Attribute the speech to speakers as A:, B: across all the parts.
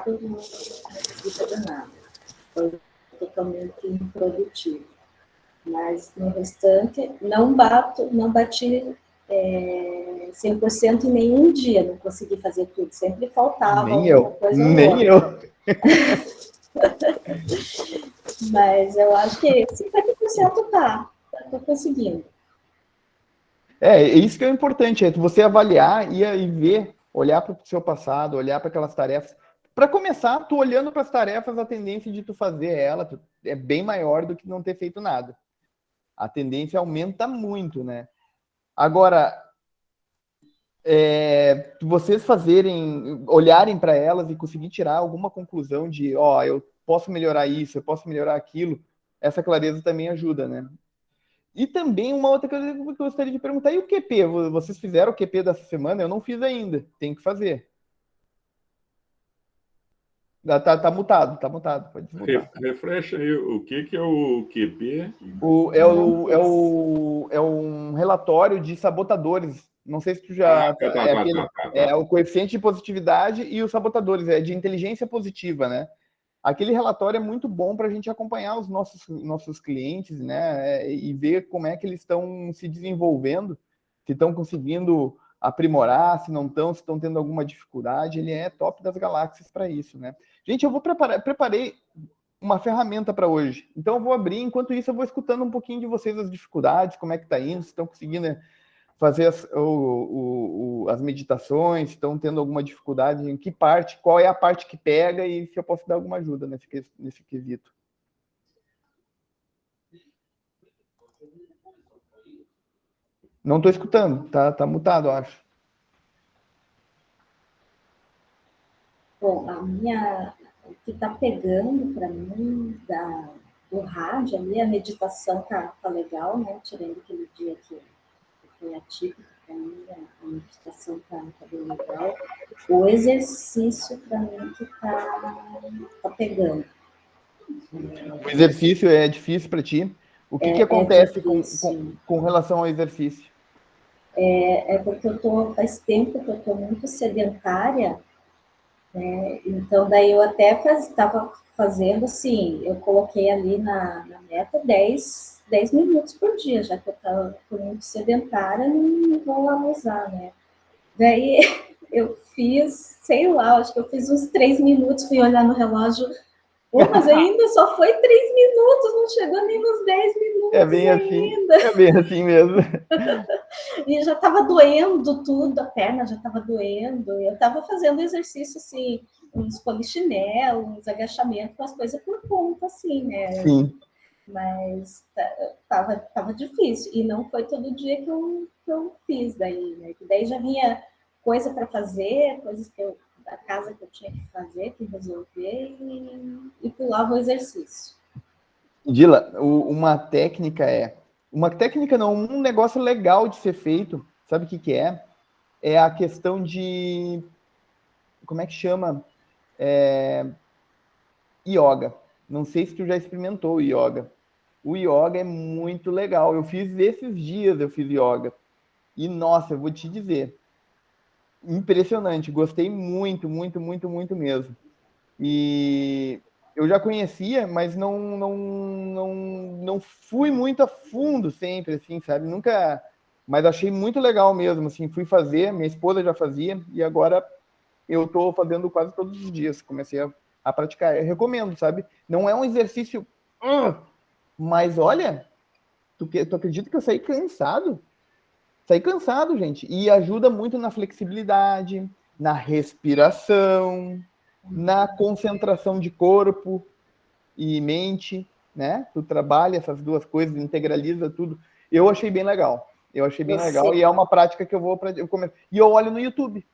A: sábado não consegui fazer nada. Foi totalmente improdutivo. Mas no restante, não bati 100% em nenhum dia, não consegui fazer tudo. Sempre faltava
B: Nem
A: alguma
B: eu,
A: coisa ou
B: nem
A: outra.
B: eu.
A: Mas eu acho que 50% tô conseguindo.
B: É isso que é importante, é você avaliar e ver, olhar para o seu passado, olhar para aquelas tarefas. Para começar, tu olhando para as tarefas, a tendência de tu fazer ela é bem maior do que não ter feito nada. A tendência aumenta muito, né? Agora, vocês olharem para elas e conseguir tirar alguma conclusão de, eu posso melhorar isso, eu posso melhorar aquilo, essa clareza também ajuda, né? E também uma outra coisa que eu gostaria de perguntar, e o QP? Vocês fizeram o QP dessa semana? Eu não fiz ainda, tem que fazer. Tá mutado, pode desmutar.
C: Refresh aí, o que é o QP?
B: É um relatório de sabotadores. Não sei se tu já... É o coeficiente de positividade e os sabotadores, é de inteligência positiva, né? Aquele relatório é muito bom para a gente acompanhar os nossos clientes, né? E ver como é que eles estão se desenvolvendo, se estão conseguindo aprimorar, se não estão, se estão tendo alguma dificuldade. Ele é top das galáxias para isso, né? Gente, eu preparei uma ferramenta para hoje. Então eu vou abrir, enquanto isso eu vou escutando um pouquinho de vocês as dificuldades, como é que está indo, se estão conseguindo fazer as meditações, estão tendo alguma dificuldade, em que parte, qual é a parte que pega e se eu posso dar alguma ajuda nesse quesito. Não estou escutando, tá mutado, eu acho.
A: Bom, o que está pegando para mim do rádio ali, a meditação tá legal, né? Tirando aquele dia que foi atípico para mim, a meditação tá bem legal. O exercício para mim que tá pegando.
B: O exercício é difícil para ti? O que acontece com relação ao exercício?
A: Porque faz tempo que eu estou muito sedentária, né? Então daí eu até estava fazendo assim, eu coloquei ali na meta 10 minutos por dia, já que eu estava muito sedentária, não vou abusar, né? Daí eu fiz, sei lá, acho que eu fiz uns 3 minutos, fui olhar no relógio, mas ainda só foi 3 minutos, não chegou nem nos 10 minutos ainda.
B: É bem assim mesmo.
A: E já estava doendo tudo, a perna já estava doendo. Eu estava fazendo exercício, assim, uns polichinelo, uns agachamentos, umas coisas por conta, assim, né?
B: Sim.
A: Mas tava difícil. E não foi todo dia que eu fiz daí, né? Que daí já vinha coisa para fazer, coisas da casa que eu tinha que fazer, que resolver, e pulava o exercício.
B: Dila, uma técnica não, um negócio legal de ser feito, sabe o que é? É a questão de, como é que chama? Yoga. Não sei se tu já experimentou o yoga. O yoga é muito legal. Eu fiz esses dias, yoga. E, nossa, eu vou te dizer, impressionante. Gostei muito, muito, muito, muito mesmo. E eu já conhecia, mas não fui muito a fundo sempre, assim, sabe? Nunca... Mas achei muito legal mesmo, assim, fui fazer, minha esposa já fazia, e agora eu estou fazendo quase todos os dias. Comecei a praticar. Eu recomendo, sabe? Não é um exercício... mas olha, tu acredita que eu saí cansado? Saí cansado, gente. E ajuda muito na flexibilidade, na respiração, na concentração de corpo e mente, né? Tu trabalha essas duas coisas, integraliza tudo. Eu achei bem legal. E é uma prática que eu vou e eu olho no YouTube.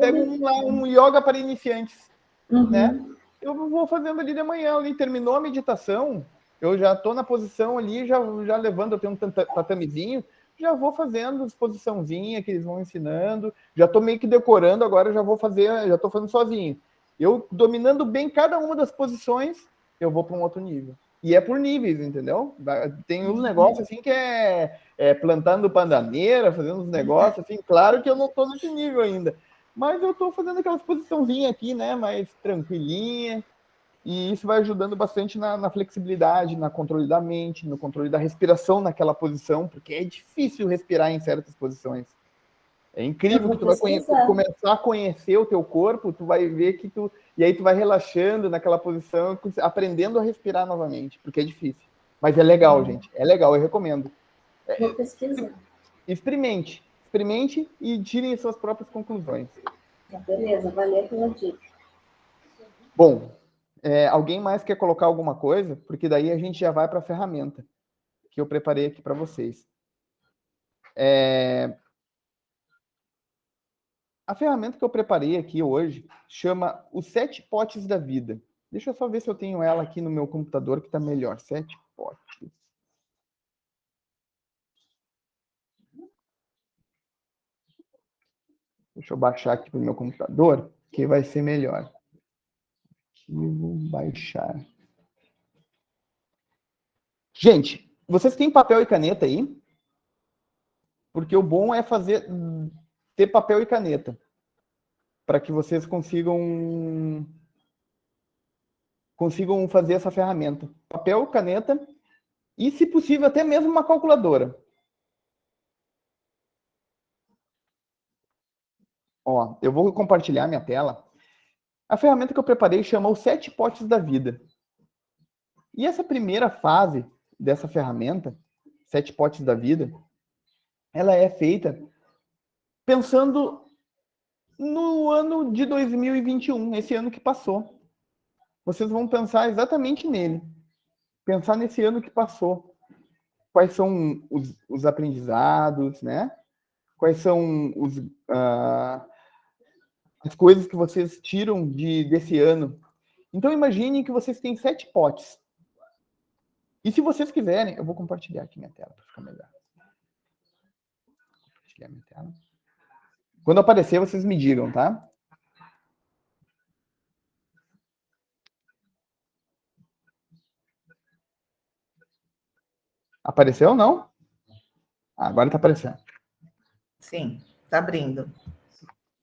B: Pega um yoga para iniciantes, né? Eu vou fazendo ali de manhã, ali terminou a meditação, eu já estou na posição ali, já levando, eu tenho um tatamezinho, já vou fazendo exposiçãozinha que eles vão ensinando, já estou meio que decorando, agora já estou fazendo sozinho. Eu dominando bem cada uma das posições, eu vou para um outro nível. E é por níveis, entendeu? Tem uns negócios assim que plantando pandaneira, fazendo uns negócios assim, claro que eu não estou nesse nível ainda, mas eu estou fazendo aquela posiçãozinha aqui, né, mais tranquilinha, e isso vai ajudando bastante na flexibilidade, na controle da mente, no controle da respiração naquela posição, porque é difícil respirar em certas posições. É incrível que tu vai começar a conhecer o teu corpo, tu vai ver que e aí tu vai relaxando naquela posição, aprendendo a respirar novamente, porque é difícil. Mas é legal, gente. É legal, eu recomendo.
A: Vou pesquisar.
B: Experimente e tirem suas próprias conclusões.
A: Beleza, valeu pela dica.
B: Bom, alguém mais quer colocar alguma coisa? Porque daí a gente já vai para a ferramenta que eu preparei aqui para vocês. A ferramenta que eu preparei aqui hoje chama os 7 potes da vida. Deixa eu só ver se eu tenho ela aqui no meu computador que está melhor. 7 potes. Deixa eu baixar aqui para o meu computador, que vai ser melhor. Arquivo, baixar. Gente, vocês têm papel e caneta aí? Porque o bom é ter papel e caneta, para que vocês consigam fazer essa ferramenta. Papel, caneta e, se possível, até mesmo uma calculadora. Ó, eu vou compartilhar minha tela. A ferramenta que eu preparei chama os 7 potes da vida. E essa primeira fase dessa ferramenta, 7 potes da vida, ela é feita pensando no ano de 2021, esse ano que passou. Vocês vão pensar exatamente nele. Pensar nesse ano que passou. Quais são os aprendizados, né? Quais são as coisas que vocês tiram desse ano. Então, imagine que vocês têm 7 potes. E se vocês quiserem, eu vou compartilhar aqui minha tela para ficar melhor. Compartilhar minha tela. Quando aparecer, vocês me digam, tá? Apareceu ou não? Agora está aparecendo.
D: Sim, está abrindo.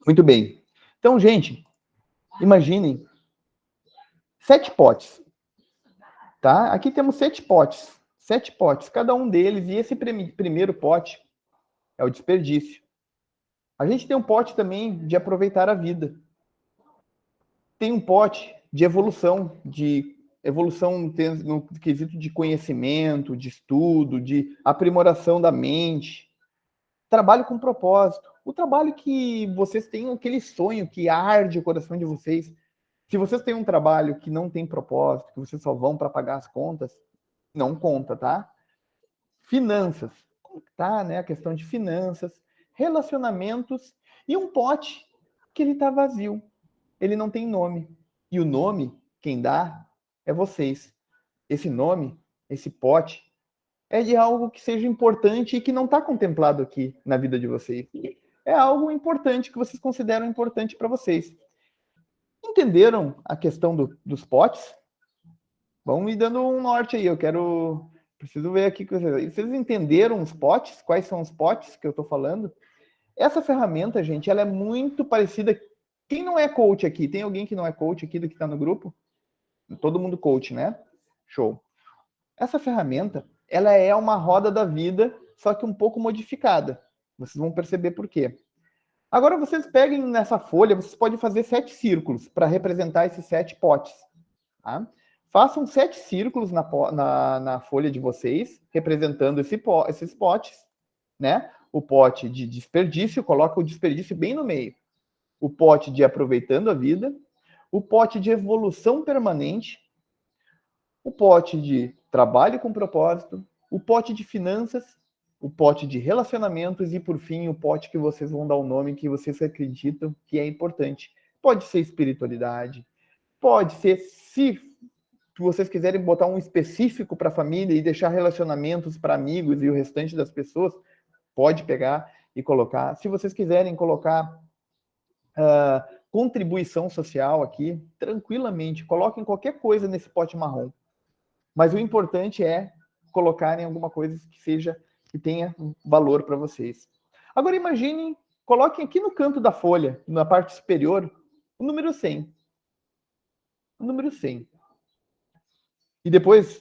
B: Muito bem. Então, gente, imaginem 7 potes. Tá? Aqui temos 7 potes. 7 potes, cada um deles. E esse primeiro pote é o desperdício. A gente tem um pote também de aproveitar a vida. Tem um pote de evolução no quesito de conhecimento, de estudo, de aprimoração da mente. Trabalho com propósito. O trabalho que vocês têm, aquele sonho que arde o coração de vocês. Se vocês têm um trabalho que não tem propósito, que vocês só vão para pagar as contas, não conta, tá? Finanças. Como tá, né? A questão de finanças, relacionamentos e um pote que ele tá vazio. Ele não tem nome. E o nome, quem dá, é vocês. Esse nome, esse pote, é de algo que seja importante e que não está contemplado aqui na vida de vocês. É algo importante que vocês consideram importante para vocês. Entenderam a questão dos potes? Vão me dando um norte aí. Preciso ver aqui. Vocês entenderam os potes? Quais são os potes que eu estou falando? Essa ferramenta, gente, ela é muito parecida. Quem não é coach aqui? Tem alguém que não é coach aqui do que está no grupo? Todo mundo coach, né? Show. Essa ferramenta, ela é uma roda da vida, só que um pouco modificada. Vocês vão perceber por quê. Agora, vocês peguem nessa folha, vocês podem fazer 7 círculos para representar esses 7 potes. Tá? Façam 7 círculos na folha de vocês, representando esses potes. Né? O pote de desperdício, coloca o desperdício bem no meio. O pote de aproveitando a vida. O pote de evolução permanente. O pote de trabalho com propósito. O pote de finanças. O pote de relacionamentos e, por fim, o pote que vocês vão dar o nome que vocês acreditam que é importante. Pode ser espiritualidade, pode ser, se vocês quiserem botar um específico para a família e deixar relacionamentos para amigos e o restante das pessoas, pode pegar e colocar. Se vocês quiserem colocar contribuição social aqui, tranquilamente, coloquem qualquer coisa nesse pote marrom. Mas o importante é colocarem alguma coisa que tenha valor para vocês. Agora imaginem coloquem aqui no canto da folha, na parte superior, o número 100. O número 100. E depois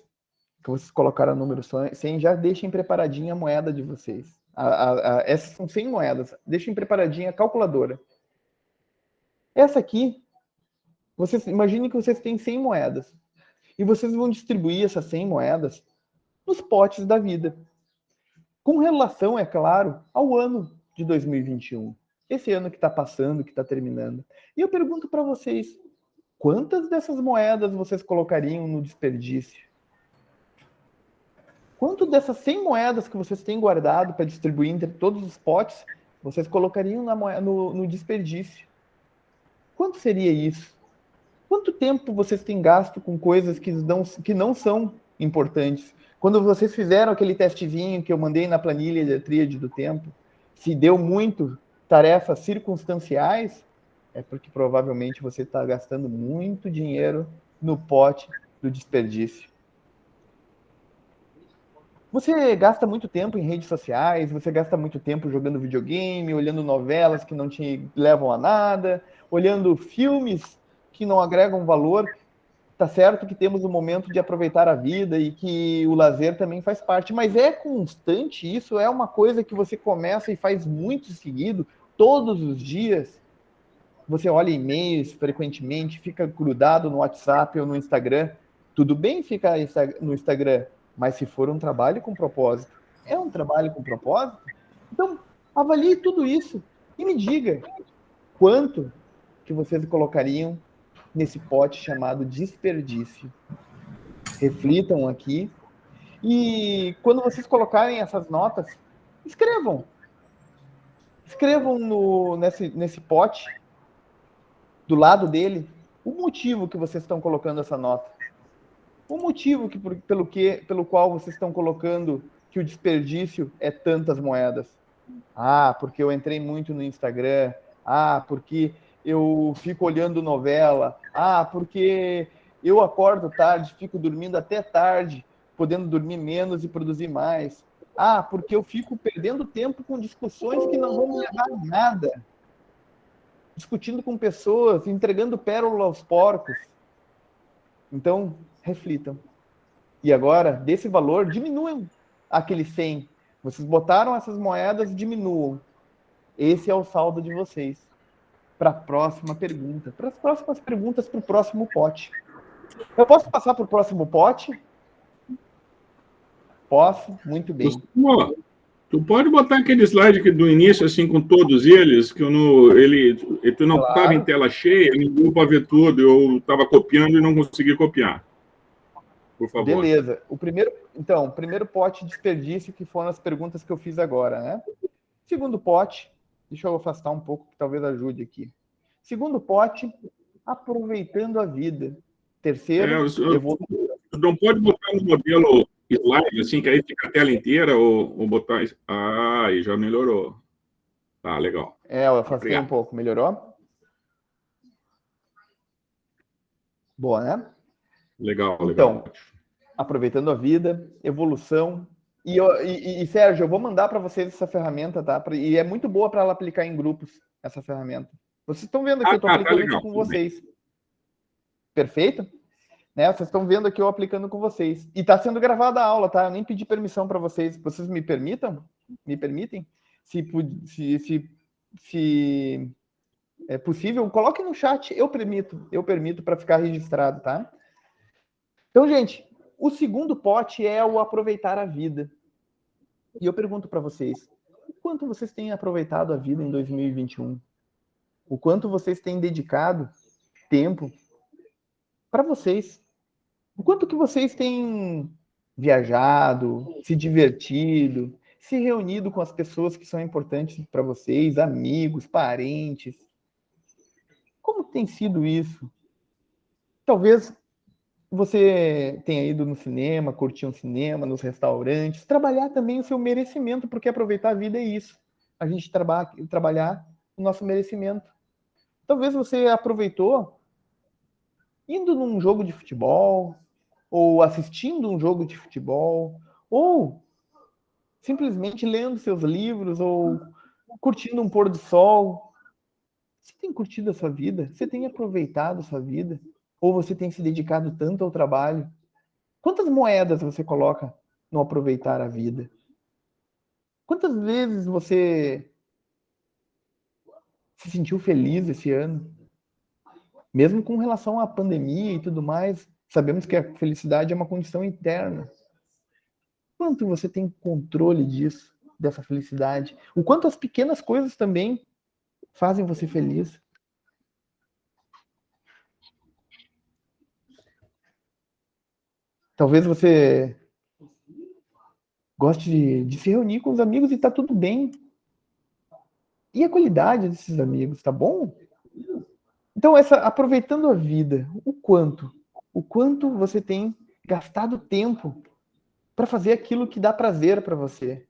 B: que vocês colocaram o número 100, já deixem preparadinha a moeda de vocês. Essas são 100 moedas. Deixem preparadinha a calculadora. Essa aqui, vocês imaginem que vocês têm 100 moedas. E vocês vão distribuir essas 100 moedas nos potes da vida. Com relação, é claro, ao ano de 2021. Esse ano que está passando, que está terminando. E eu pergunto para vocês, quantas dessas moedas vocês colocariam no desperdício? Quanto dessas 100 moedas que vocês têm guardado para distribuir entre todos os potes, vocês colocariam no desperdício? Quanto seria isso? Quanto tempo vocês têm gasto com coisas que não são importantes? Quando vocês fizeram aquele testezinho que eu mandei na planilha da tríade do tempo, se deu muito tarefas circunstanciais, é porque provavelmente você está gastando muito dinheiro no pote do desperdício. Você gasta muito tempo em redes sociais, você gasta muito tempo jogando videogame, olhando novelas que não te levam a nada, olhando filmes que não agregam valor. Tá certo que temos o momento de aproveitar a vida e que o lazer também faz parte, mas é constante isso? É uma coisa que você começa e faz muito seguido, todos os dias? Você olha e-mails frequentemente, fica grudado no WhatsApp ou no Instagram. Tudo bem ficar no Instagram, mas se for um trabalho com propósito, é um trabalho com propósito? Então, avalie tudo isso e me diga quanto que vocês colocariam nesse pote chamado desperdício. Reflitam aqui e quando vocês colocarem essas notas, escrevam. Escrevam nesse pote, do lado dele, o motivo que vocês estão colocando essa nota. O motivo pelo qual vocês estão colocando que o desperdício é tantas moedas. Ah, porque eu entrei muito no Instagram. Ah, porque eu fico olhando novela. Ah, porque eu acordo tarde, fico dormindo até tarde, podendo dormir menos e produzir mais. Ah, porque eu fico perdendo tempo com discussões que não vão me levar a nada. Discutindo com pessoas, entregando pérola aos porcos. Então, reflitam. E agora, desse valor, diminuam aquele 100. Vocês botaram essas moedas, diminuam. Esse é o saldo de vocês. Para a próxima pergunta. Para as próximas perguntas, para o próximo pote. Eu posso passar para o próximo pote? Posso? Muito bem.
C: Tu pode botar aquele slide aqui do início, assim, com todos eles, que tu não estava em tela cheia, não deu para ver tudo, eu estava copiando e não consegui copiar. Por favor.
B: Beleza. O primeiro pote de desperdício, que foram as perguntas que eu fiz agora, né? Segundo pote, deixa eu afastar um pouco, que talvez ajude aqui. Segundo pote, aproveitando a vida. Terceiro,
C: não pode botar no modelo slide, assim, que aí fica a tela inteira, ou botar... Ah, aí já melhorou. Tá, legal.
B: Eu afastei um pouco. Melhorou? Boa, né?
C: Legal.
B: Então, aproveitando a vida, evolução. E Sérgio, eu vou mandar para vocês essa ferramenta, tá? E é muito boa para ela aplicar em grupos, essa ferramenta. Vocês estão vendo aqui, eu estou aplicando aqui com vocês. Perfeito? Né? Vocês estão vendo aqui eu aplicando com vocês. E está sendo gravada a aula, tá? Eu nem pedi permissão para vocês. Vocês me permitam? Me permitem? Se é possível, coloquem no chat. Eu permito para ficar registrado, tá? Então, gente, o segundo pote é o aproveitar a vida. E eu pergunto para vocês, o quanto vocês têm aproveitado a vida em 2021? O quanto vocês têm dedicado tempo para vocês? O quanto que vocês têm viajado, se divertido, se reunido com as pessoas que são importantes para vocês, amigos, parentes? Como tem sido isso? Talvez você tenha ido no cinema, curtir um cinema, nos restaurantes, trabalhar também o seu merecimento, porque aproveitar a vida é isso. A gente trabalhar o nosso merecimento. Talvez você aproveitou indo num jogo de futebol, ou assistindo um jogo de futebol, ou simplesmente lendo seus livros, ou curtindo um pôr do sol. Você tem curtido a sua vida? Você tem aproveitado a sua vida? Ou você tem se dedicado tanto ao trabalho? Quantas moedas você coloca no aproveitar a vida? Quantas vezes você se sentiu feliz esse ano? Mesmo com relação à pandemia e tudo mais, sabemos que a felicidade é uma condição interna. Quanto você tem controle disso, dessa felicidade? O quanto as pequenas coisas também fazem você feliz? Talvez você goste de se reunir com os amigos e tá tudo bem. E a qualidade desses amigos, tá bom? Então, aproveitando a vida, o quanto você tem gastado tempo para fazer aquilo que dá prazer para você,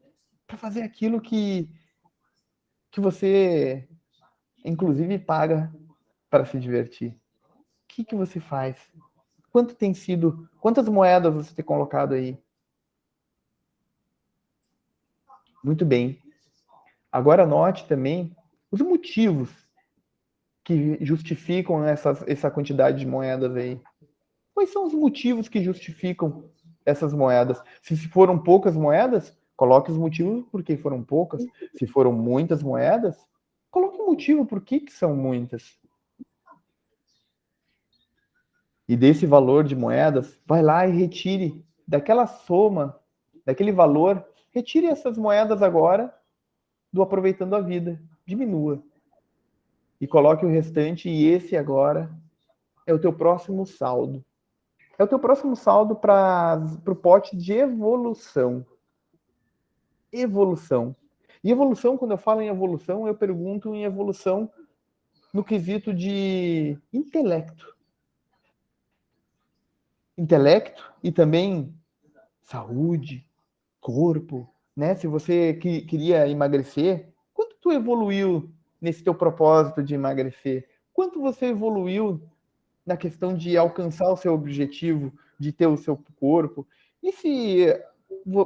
B: para fazer aquilo que você, inclusive, paga para se divertir. O que você faz? Quantas moedas você tem colocado aí? Muito bem. Agora note também os motivos que justificam essa quantidade de moedas aí. Quais são os motivos que justificam essas moedas? Se foram poucas moedas, coloque os motivos por que foram poucas. Se foram muitas moedas, coloque o motivo por que são muitas. E desse valor de moedas, vai lá e retire daquela soma, daquele valor, retire essas moedas agora do aproveitando a vida. Diminua. E coloque o restante, e esse agora é o teu próximo saldo. É o teu próximo saldo para o pote de evolução. Evolução. E evolução, quando eu falo em evolução, eu pergunto em evolução no quesito de intelecto. Intelecto e também saúde, corpo, né? Se você queria emagrecer, quanto tu evoluiu nesse teu propósito de emagrecer? Quanto você evoluiu na questão de alcançar o seu objetivo, de ter o seu corpo? E se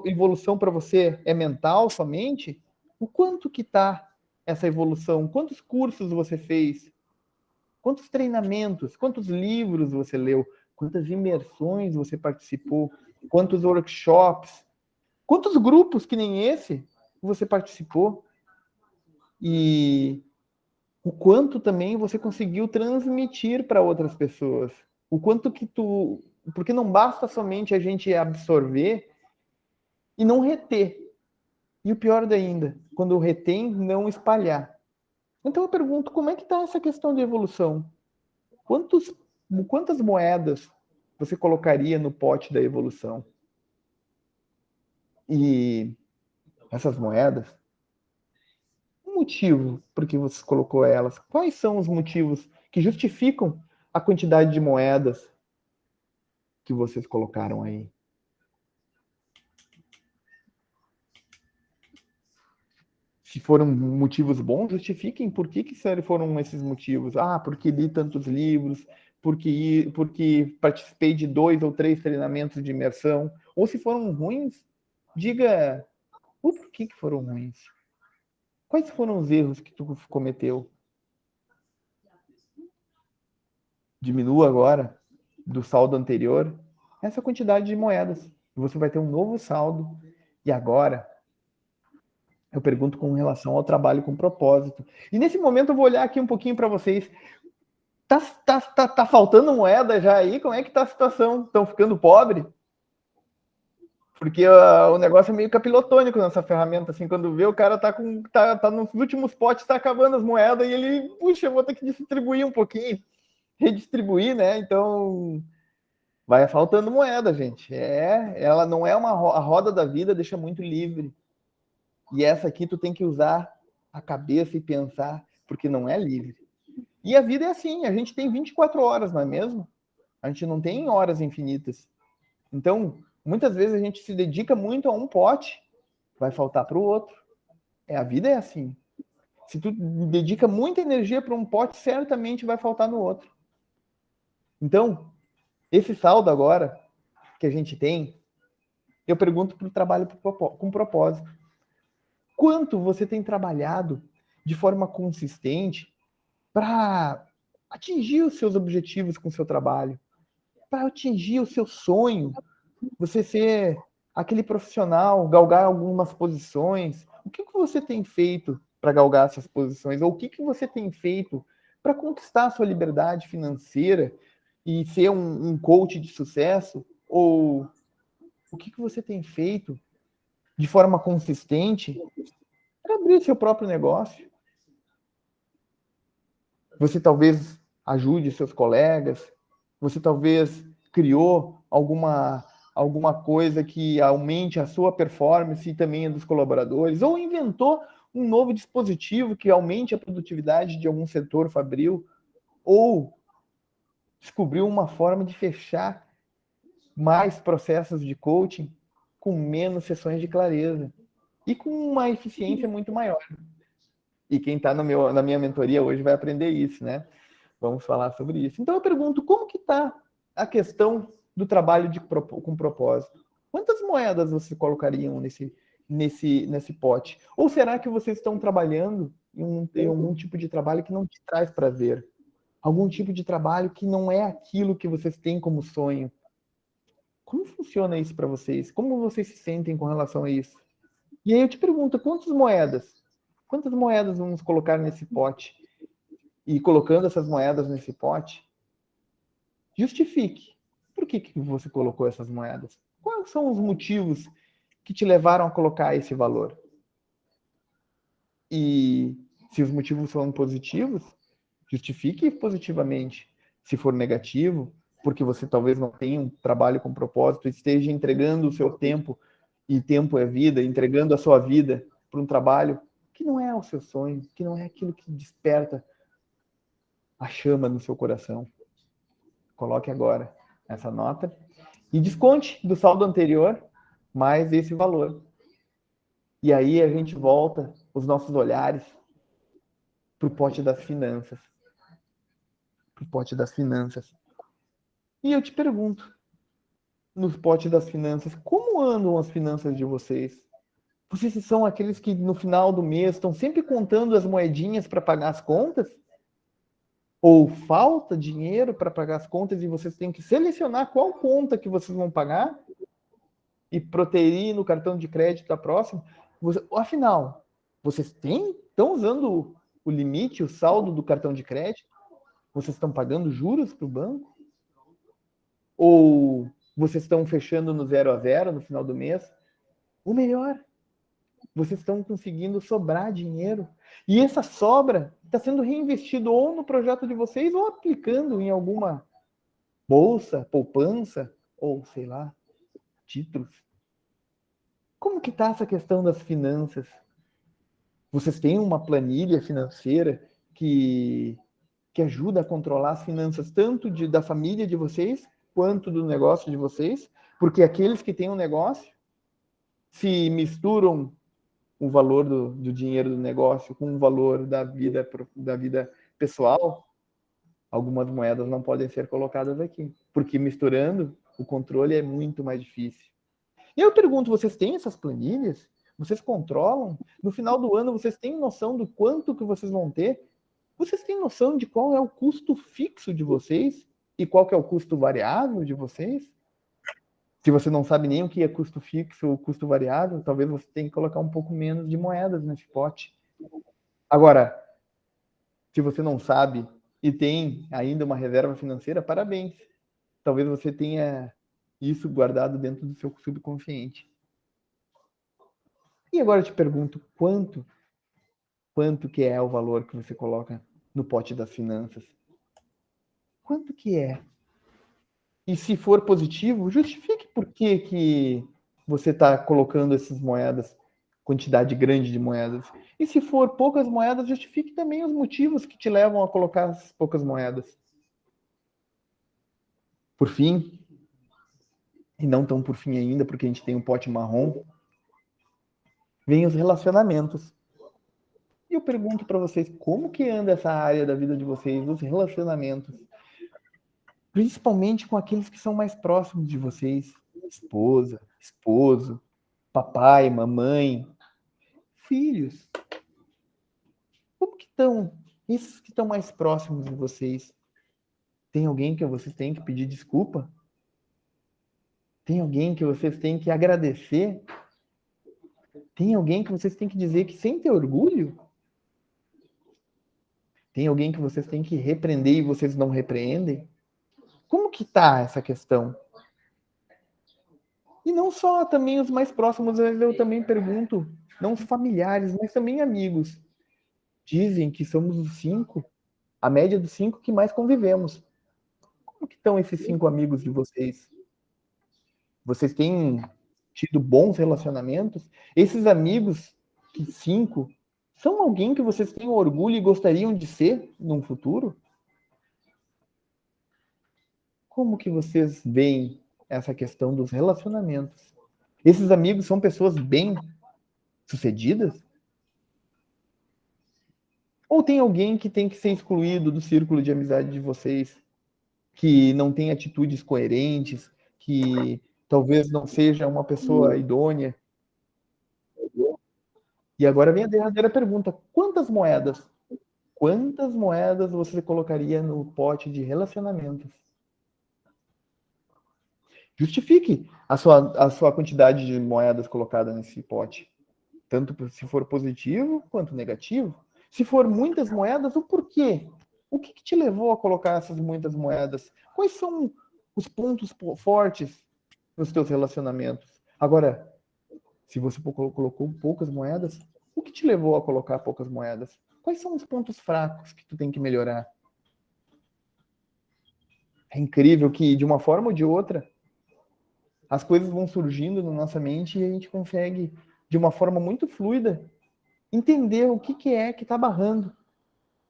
B: evolução para você é mental somente, o quanto que está essa evolução? Quantos cursos você fez? Quantos treinamentos? Quantos livros você leu? Quantas imersões você participou? Quantos workshops? Quantos grupos que nem esse você participou? E o quanto também você conseguiu transmitir para outras pessoas. O quanto que porque não basta somente a gente absorver e não reter. E o pior ainda, quando retém, não espalhar. Então eu pergunto, como é que está essa questão de evolução? Quantas moedas você colocaria no pote da evolução? E essas moedas, o motivo por que você colocou elas? Quais são os motivos que justificam a quantidade de moedas que vocês colocaram aí? Se foram motivos bons, justifiquem por que foram esses motivos. Ah, porque li tantos livros, porque participei de 2 ou 3 treinamentos de imersão. Ou se foram ruins, diga o porquê que foram ruins. Quais foram os erros que tu cometeu? Diminua agora do saldo anterior essa quantidade de moedas. Você vai ter um novo saldo. E agora eu pergunto com relação ao trabalho com propósito. E nesse momento eu vou olhar aqui um pouquinho para vocês. Tá faltando moeda já aí? Como é que tá a situação? Estão ficando pobre? Porque o negócio é meio capilotônico nessa ferramenta, assim, quando vê o cara tá nos últimos potes, tá acabando as moedas, e ele, puxa, eu vou ter que distribuir um pouquinho, redistribuir, né? Então, vai faltando moeda, gente. Ela não é a roda da vida deixa muito livre. E essa aqui tu tem que usar a cabeça e pensar, porque não é livre. E a vida é assim, a gente tem 24 horas, não é mesmo? A gente não tem horas infinitas. Então, muitas vezes a gente se dedica muito a um pote, vai faltar para o outro. A vida é assim. Se tu dedica muita energia para um pote, certamente vai faltar no outro. Então, esse saldo agora que a gente tem, eu pergunto para o trabalho com propósito. Quanto você tem trabalhado de forma consistente para atingir os seus objetivos com o seu trabalho, para atingir o seu sonho, você ser aquele profissional, galgar algumas posições. O que você tem feito para galgar essas posições? Ou o que você tem feito para conquistar a sua liberdade financeira e ser um coach de sucesso? Ou o que você tem feito de forma consistente para abrir seu próprio negócio? Você talvez ajude seus colegas, você talvez criou alguma coisa que aumente a sua performance e também a dos colaboradores, ou inventou um novo dispositivo que aumente a produtividade de algum setor fabril, ou descobriu uma forma de fechar mais processos de coaching com menos sessões de clareza e com uma eficiência muito maior. E quem está na minha mentoria hoje vai aprender isso, né? Vamos falar sobre isso. Então eu pergunto, como que está a questão do trabalho com propósito? Quantas moedas vocês colocariam nesse pote? Ou será que vocês estão trabalhando em algum tipo de trabalho que não te traz prazer? Algum tipo de trabalho que não é aquilo que vocês têm como sonho? Como funciona isso para vocês? Como vocês se sentem com relação a isso? E aí eu te pergunto, quantas moedas vamos colocar nesse pote? E colocando essas moedas nesse pote, justifique. Por que você colocou essas moedas? Quais são os motivos que te levaram a colocar esse valor? E se os motivos são positivos, justifique positivamente. Se for negativo, porque você talvez não tenha um trabalho com propósito, esteja entregando o seu tempo, e tempo é vida, entregando a sua vida para um trabalho que não é o seu sonho, que não é aquilo que desperta a chama no seu coração. Coloque agora essa nota e desconte do saldo anterior mais esse valor. E aí a gente volta os nossos olhares para o pote das finanças. Para o pote das finanças. E eu te pergunto, nos potes das finanças, como andam as finanças de vocês? Vocês são aqueles que no final do mês estão sempre contando as moedinhas para pagar as contas? Ou falta dinheiro para pagar as contas e vocês têm que selecionar qual conta que vocês vão pagar e proteger no cartão de crédito da próxima? Afinal, vocês estão usando o limite, o saldo do cartão de crédito? Vocês estão pagando juros para o banco? Ou vocês estão fechando no 0 a 0 no final do mês? Ou melhor, vocês estão conseguindo sobrar dinheiro. E essa sobra está sendo reinvestido ou no projeto de vocês ou aplicando em alguma bolsa, poupança, ou sei lá, títulos. Como que está essa questão das finanças? Vocês têm uma planilha financeira que ajuda a controlar as finanças tanto da família de vocês quanto do negócio de vocês? Porque aqueles que têm um negócio se misturam o valor do dinheiro do negócio com o valor da vida pessoal, algumas moedas não podem ser colocadas aqui, porque misturando, o controle é muito mais difícil. E eu pergunto, vocês têm essas planilhas? Vocês controlam? No final do ano, vocês têm noção do quanto que vocês vão ter? Vocês têm noção de qual é o custo fixo de vocês? E qual que é o custo variável de vocês? Se você não sabe nem o que é custo fixo ou custo variável, talvez você tenha que colocar um pouco menos de moedas nesse pote. Agora, se você não sabe e tem ainda uma reserva financeira, parabéns. Talvez você tenha isso guardado dentro do seu subconsciente. E agora eu te pergunto, quanto que é o valor que você coloca no pote das finanças? Quanto que é? E se for positivo, justifique por que você está colocando essas moedas, quantidade grande de moedas. E se for poucas moedas, justifique também os motivos que te levam a colocar essas poucas moedas. Por fim, e não tão por fim ainda, porque a gente tem um pote marrom, vem os relacionamentos. E eu pergunto para vocês, como que anda essa área da vida de vocês, os relacionamentos? Principalmente com aqueles que são mais próximos de vocês, esposa, esposo, papai, mamãe, filhos. esses que estão mais próximos de vocês, tem alguém que vocês têm que pedir desculpa? Tem alguém que vocês têm que agradecer? Tem alguém que vocês têm que dizer que sentem orgulho? Tem alguém que vocês têm que repreender e vocês não repreendem? Como que tá essa questão? E não só também os mais próximos, eu também pergunto, não os familiares, mas também amigos. Dizem que somos os 5, a média dos 5 que mais convivemos. Como que estão esses 5 amigos de vocês? Vocês têm tido bons relacionamentos? Esses amigos, que 5, são alguém que vocês têm orgulho e gostariam de ser num futuro? Como que vocês veem essa questão dos relacionamentos? Esses amigos são pessoas bem-sucedidas? Ou tem alguém que tem que ser excluído do círculo de amizade de vocês, que não tem atitudes coerentes, que talvez não seja uma pessoa idônea? E agora vem a derradeira pergunta: quantas moedas você colocaria no pote de relacionamentos? Justifique a sua quantidade de moedas colocada nesse pote, tanto se for positivo quanto negativo. Se for muitas moedas, o porquê? O que te levou a colocar essas muitas moedas? Quais são os pontos fortes nos teus relacionamentos? Agora, se você colocou poucas moedas, o que te levou a colocar poucas moedas? Quais são os pontos fracos que tu tem que melhorar? É incrível que, de uma forma ou de outra, as coisas vão surgindo na nossa mente e a gente consegue, de uma forma muito fluida, entender o que é que está barrando.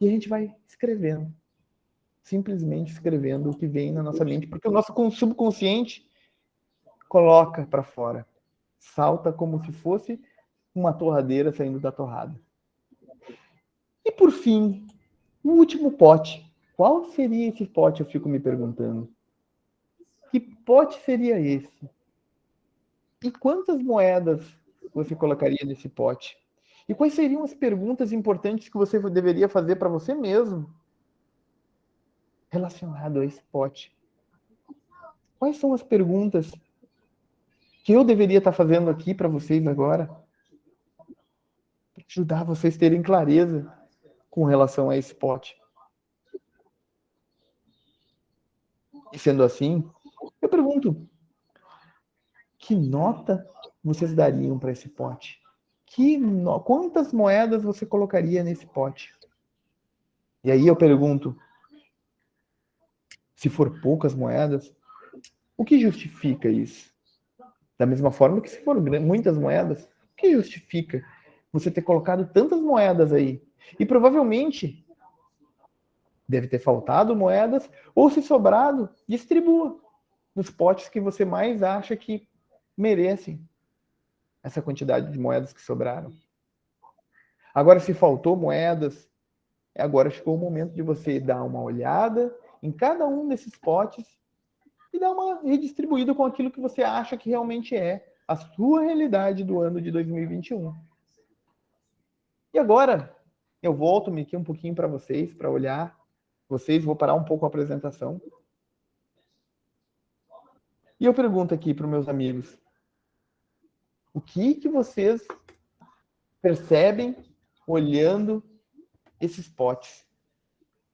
B: E a gente vai escrevendo. Simplesmente escrevendo o que vem na nossa mente. Porque o nosso subconsciente coloca para fora. Salta como se fosse uma torradeira saindo da torrada. E por fim, o último pote. Qual seria esse pote, eu fico me perguntando. Que pote seria esse? E quantas moedas você colocaria nesse pote? E quais seriam as perguntas importantes que você deveria fazer para você mesmo relacionado a esse pote? Quais são as perguntas que eu deveria estar fazendo aqui para vocês agora? Para ajudar vocês a terem clareza com relação a esse pote. E sendo assim, eu pergunto, que nota vocês dariam para esse pote? Quantas moedas você colocaria nesse pote? E aí eu pergunto, se for poucas moedas, o que justifica isso? Da mesma forma que se for muitas moedas, o que justifica você ter colocado tantas moedas aí? E provavelmente deve ter faltado moedas, ou se sobrado, distribua nos potes que você mais acha que merecem essa quantidade de moedas que sobraram. Agora, se faltou moedas, agora chegou o momento de você dar uma olhada em cada um desses potes e dar uma redistribuída com aquilo que você acha que realmente é a sua realidade do ano de 2021. E agora, eu volto-me aqui um pouquinho para vocês, para olhar vocês, vou parar um pouco a apresentação. E eu pergunto aqui para os meus amigos, o que vocês percebem olhando esses potes?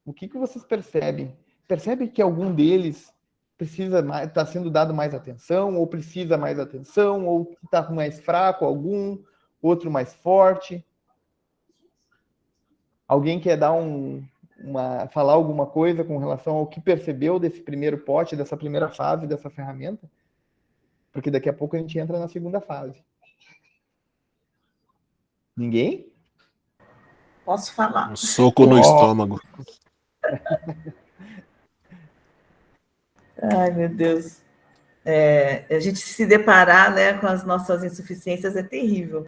B: O que vocês percebem? Percebe que algum deles está sendo dado mais atenção, ou precisa mais atenção, ou está mais fraco algum, outro mais forte? Alguém quer dar falar alguma coisa com relação ao que percebeu desse primeiro pote, dessa primeira fase dessa ferramenta? Porque daqui a pouco a gente entra na segunda fase. Ninguém?
D: Posso falar?
E: Um soco no estômago.
D: Ai, meu Deus. A gente se deparar, né, com as nossas insuficiências é terrível.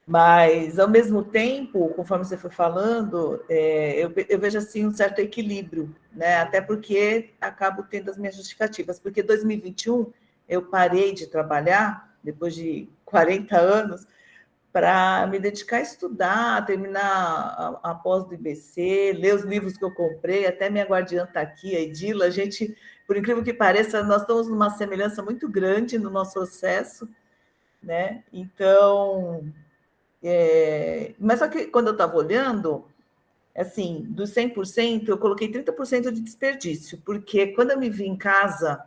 D: Mas, ao mesmo tempo, conforme você foi falando, eu vejo assim um certo equilíbrio, né? Até porque acabo tendo as minhas justificativas. Porque 2021 eu parei de trabalhar, depois de 40 anos, para me dedicar a estudar, terminar a pós do IBC, ler os livros que eu comprei, até minha guardiã está aqui, a Edila, a gente, por incrível que pareça, nós estamos numa semelhança muito grande no nosso processo, né? Então, mas só que quando eu estava olhando, assim, dos 100%, eu coloquei 30% de desperdício, porque quando eu me vi em casa,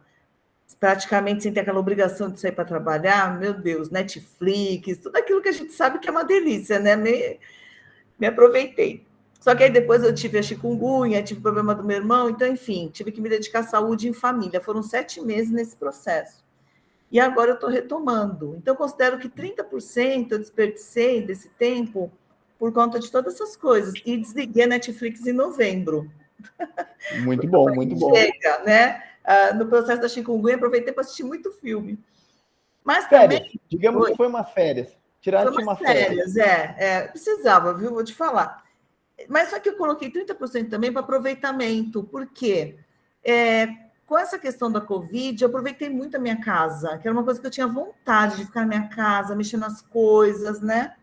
D: praticamente sem ter aquela obrigação de sair para trabalhar, meu Deus, Netflix, tudo aquilo que a gente sabe que é uma delícia, né? Me aproveitei. Só que aí depois eu tive a chikungunya, tive o problema do meu irmão, então, enfim, tive que me dedicar à saúde em família. Foram 7 meses nesse processo. E agora eu estou retomando. Então, eu considero que 30% eu desperdicei desse tempo por conta de todas essas coisas. E desliguei a Netflix em novembro.
B: Muito bom, muito bom.
D: Chega, né? No processo da chikungunya, aproveitei para assistir muito filme. Mas
B: férias.
D: também...
B: Digamos que foi umas férias. Tiraste
D: Foi
B: umas
D: férias, precisava, viu? Vou te falar. Mas só que eu coloquei 30% também para aproveitamento, porque com essa questão da Covid, eu aproveitei muito a minha casa, que era uma coisa que eu tinha vontade de ficar na minha casa, mexer nas coisas, né?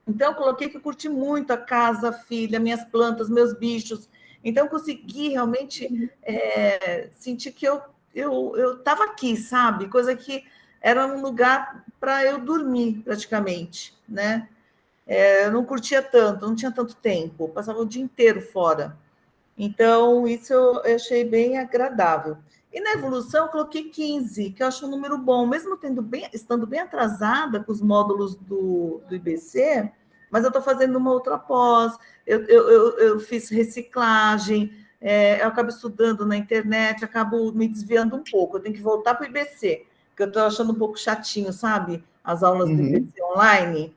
D: Então, eu coloquei que eu curti muito a casa, a filha, minhas plantas, meus bichos. Então, eu consegui realmente sentir que eu estava aqui, sabe? Coisa que era um lugar para eu dormir, praticamente, né? Eu não curtia tanto, não tinha tanto tempo, passava o dia inteiro fora. Então, isso eu achei bem agradável. E na evolução, eu coloquei 15, que eu acho um número bom, mesmo estando bem atrasada com os módulos do IBC, mas eu estou fazendo uma outra pós, eu fiz reciclagem, eu acabo estudando na internet, acabo me desviando um pouco, eu tenho que voltar para o IBC, porque eu estou achando um pouco chatinho, sabe? As aulas do IBC online.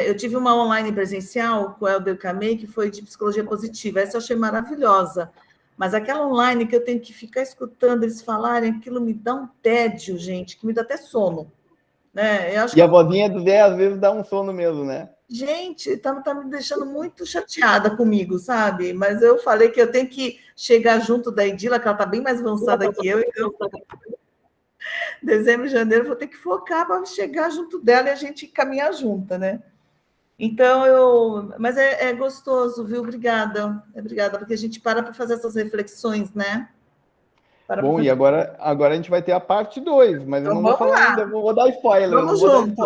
D: Eu tive uma online presencial com o Helder Camei, que foi de psicologia positiva. Essa eu achei maravilhosa. Mas aquela online que eu tenho que ficar escutando eles falarem, aquilo me dá um tédio, gente, que me dá até sono. Né? Eu acho
B: a vozinha do Zé às vezes dá um sono mesmo, né?
D: Gente, tá me deixando muito chateada comigo, sabe? Mas eu falei que eu tenho que chegar junto da Edila, que ela está bem mais avançada que eu, então dezembro e janeiro eu vou ter que focar para chegar junto dela e a gente caminhar junta, né? Então, mas é gostoso, viu? Obrigada, porque a gente para fazer essas reflexões, né?
B: Bom, e agora a gente vai ter a parte 2, mas
D: então,
B: eu não vou falar ainda, vou dar spoiler.
D: Vamos junto.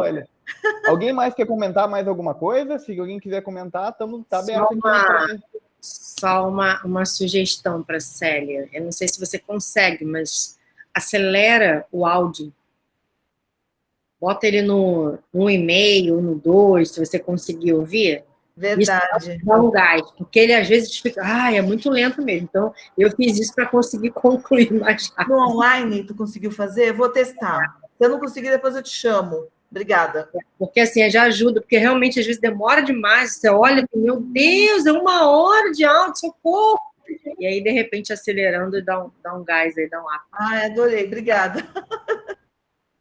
B: Alguém mais quer comentar mais alguma coisa? Se alguém quiser comentar, tá aberto aqui.
E: Só uma sugestão para a Célia. Eu não sei se você consegue, mas acelera o áudio. Bota ele no 1,5, no 2, se você conseguir ouvir.
D: Verdade.
E: Isso dá um gás, porque ele às vezes fica, é muito lento mesmo. Então, eu fiz isso para conseguir concluir mais rápido.
D: No online, tu conseguiu fazer? Eu vou testar. Se eu não conseguir, depois eu te chamo. Obrigada.
E: Porque assim, já ajuda, porque realmente às vezes demora demais. Você olha e meu Deus, é 1 hora de áudio, socorro! E aí, de repente, acelerando, dá um gás aí, dá um ar.
D: Adorei, obrigada.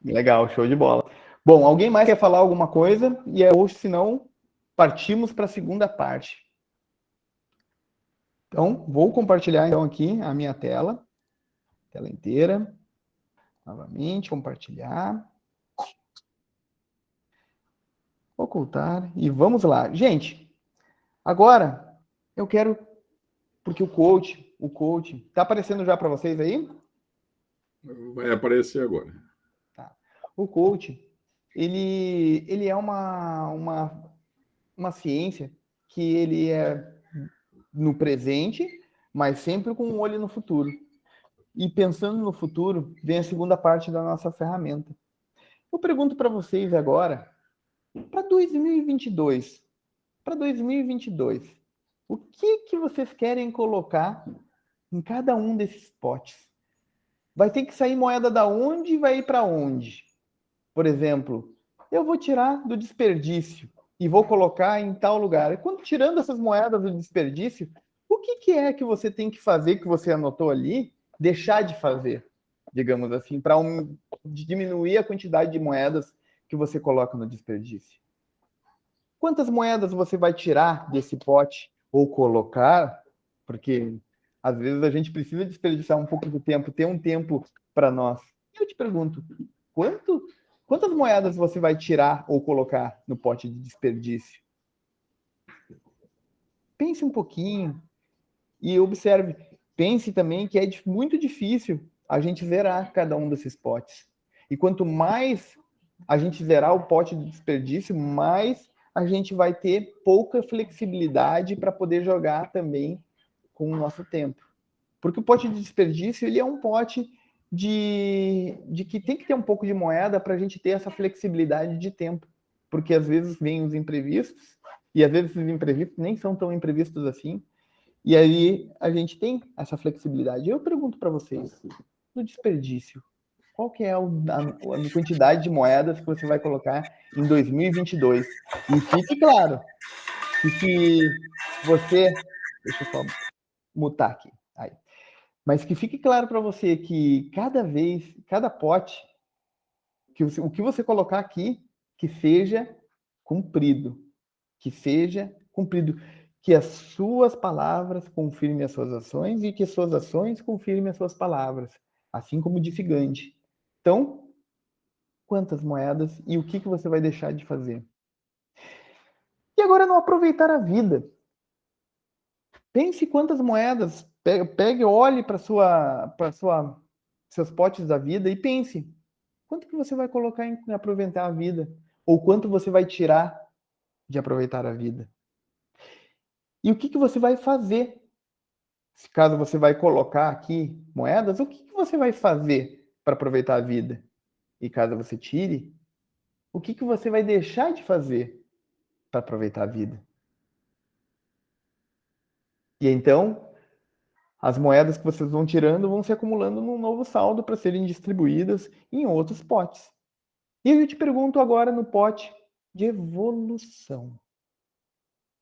B: Legal, show de bola. Bom, alguém mais quer falar alguma coisa? E hoje, se não, partimos para a segunda parte. Então, vou compartilhar então aqui a minha tela inteira. Novamente, compartilhar. Ocultar. E vamos lá. Gente, agora eu quero... Porque o coach, tá aparecendo já para vocês aí?
C: Vai aparecer agora.
B: Tá. O coach, ele é uma ciência que ele é no presente, mas sempre com um olho no futuro. E pensando no futuro, vem a segunda parte da nossa ferramenta. Eu pergunto para vocês agora, para 2022, o que vocês querem colocar em cada um desses potes? Vai ter que sair moeda da onde e vai ir para onde? Por exemplo, eu vou tirar do desperdício e vou colocar em tal lugar. E quando tirando essas moedas do desperdício, o que é que você tem que fazer, que você anotou ali, deixar de fazer, digamos assim, para diminuir a quantidade de moedas que você coloca no desperdício? Quantas moedas você vai tirar desse pote ou colocar? Porque às vezes a gente precisa desperdiçar um pouco do tempo, ter um tempo para nós. Eu te pergunto, Quantas moedas você vai tirar ou colocar no pote de desperdício? Pense um pouquinho e observe. Pense também que é muito difícil a gente zerar cada um desses potes. E quanto mais a gente zerar o pote de desperdício, mais a gente vai ter pouca flexibilidade para poder jogar também com o nosso tempo. Porque o pote de desperdício, ele é um pote de que tem que ter um pouco de moeda para a gente ter essa flexibilidade de tempo. Porque às vezes vêm os imprevistos, e às vezes esses imprevistos nem são tão imprevistos assim, e aí a gente tem essa flexibilidade. Eu pergunto para vocês, no desperdício, qual que é a quantidade de moedas que você vai colocar em 2022? E fique claro, que você... Deixa eu só mutar aqui. Aí. Mas que fique claro para você que cada pote, o que você colocar aqui, que seja cumprido. Que seja cumprido. Que as suas palavras confirmem as suas ações e que as suas ações confirmem as suas palavras. Assim como disse Gandhi. Então, quantas moedas e o que você vai deixar de fazer? E agora não aproveitar a vida. Pense quantas moedas. Pegue, olhe para seus potes da vida e pense. Quanto que você vai colocar em aproveitar a vida? Ou quanto você vai tirar de aproveitar a vida? E o que você vai fazer? Se caso você vai colocar aqui moedas, o que você vai fazer para aproveitar a vida? E caso você tire, o que você vai deixar de fazer para aproveitar a vida? E então, as moedas que vocês vão tirando vão se acumulando num novo saldo para serem distribuídas em outros potes. E eu te pergunto agora no pote de evolução.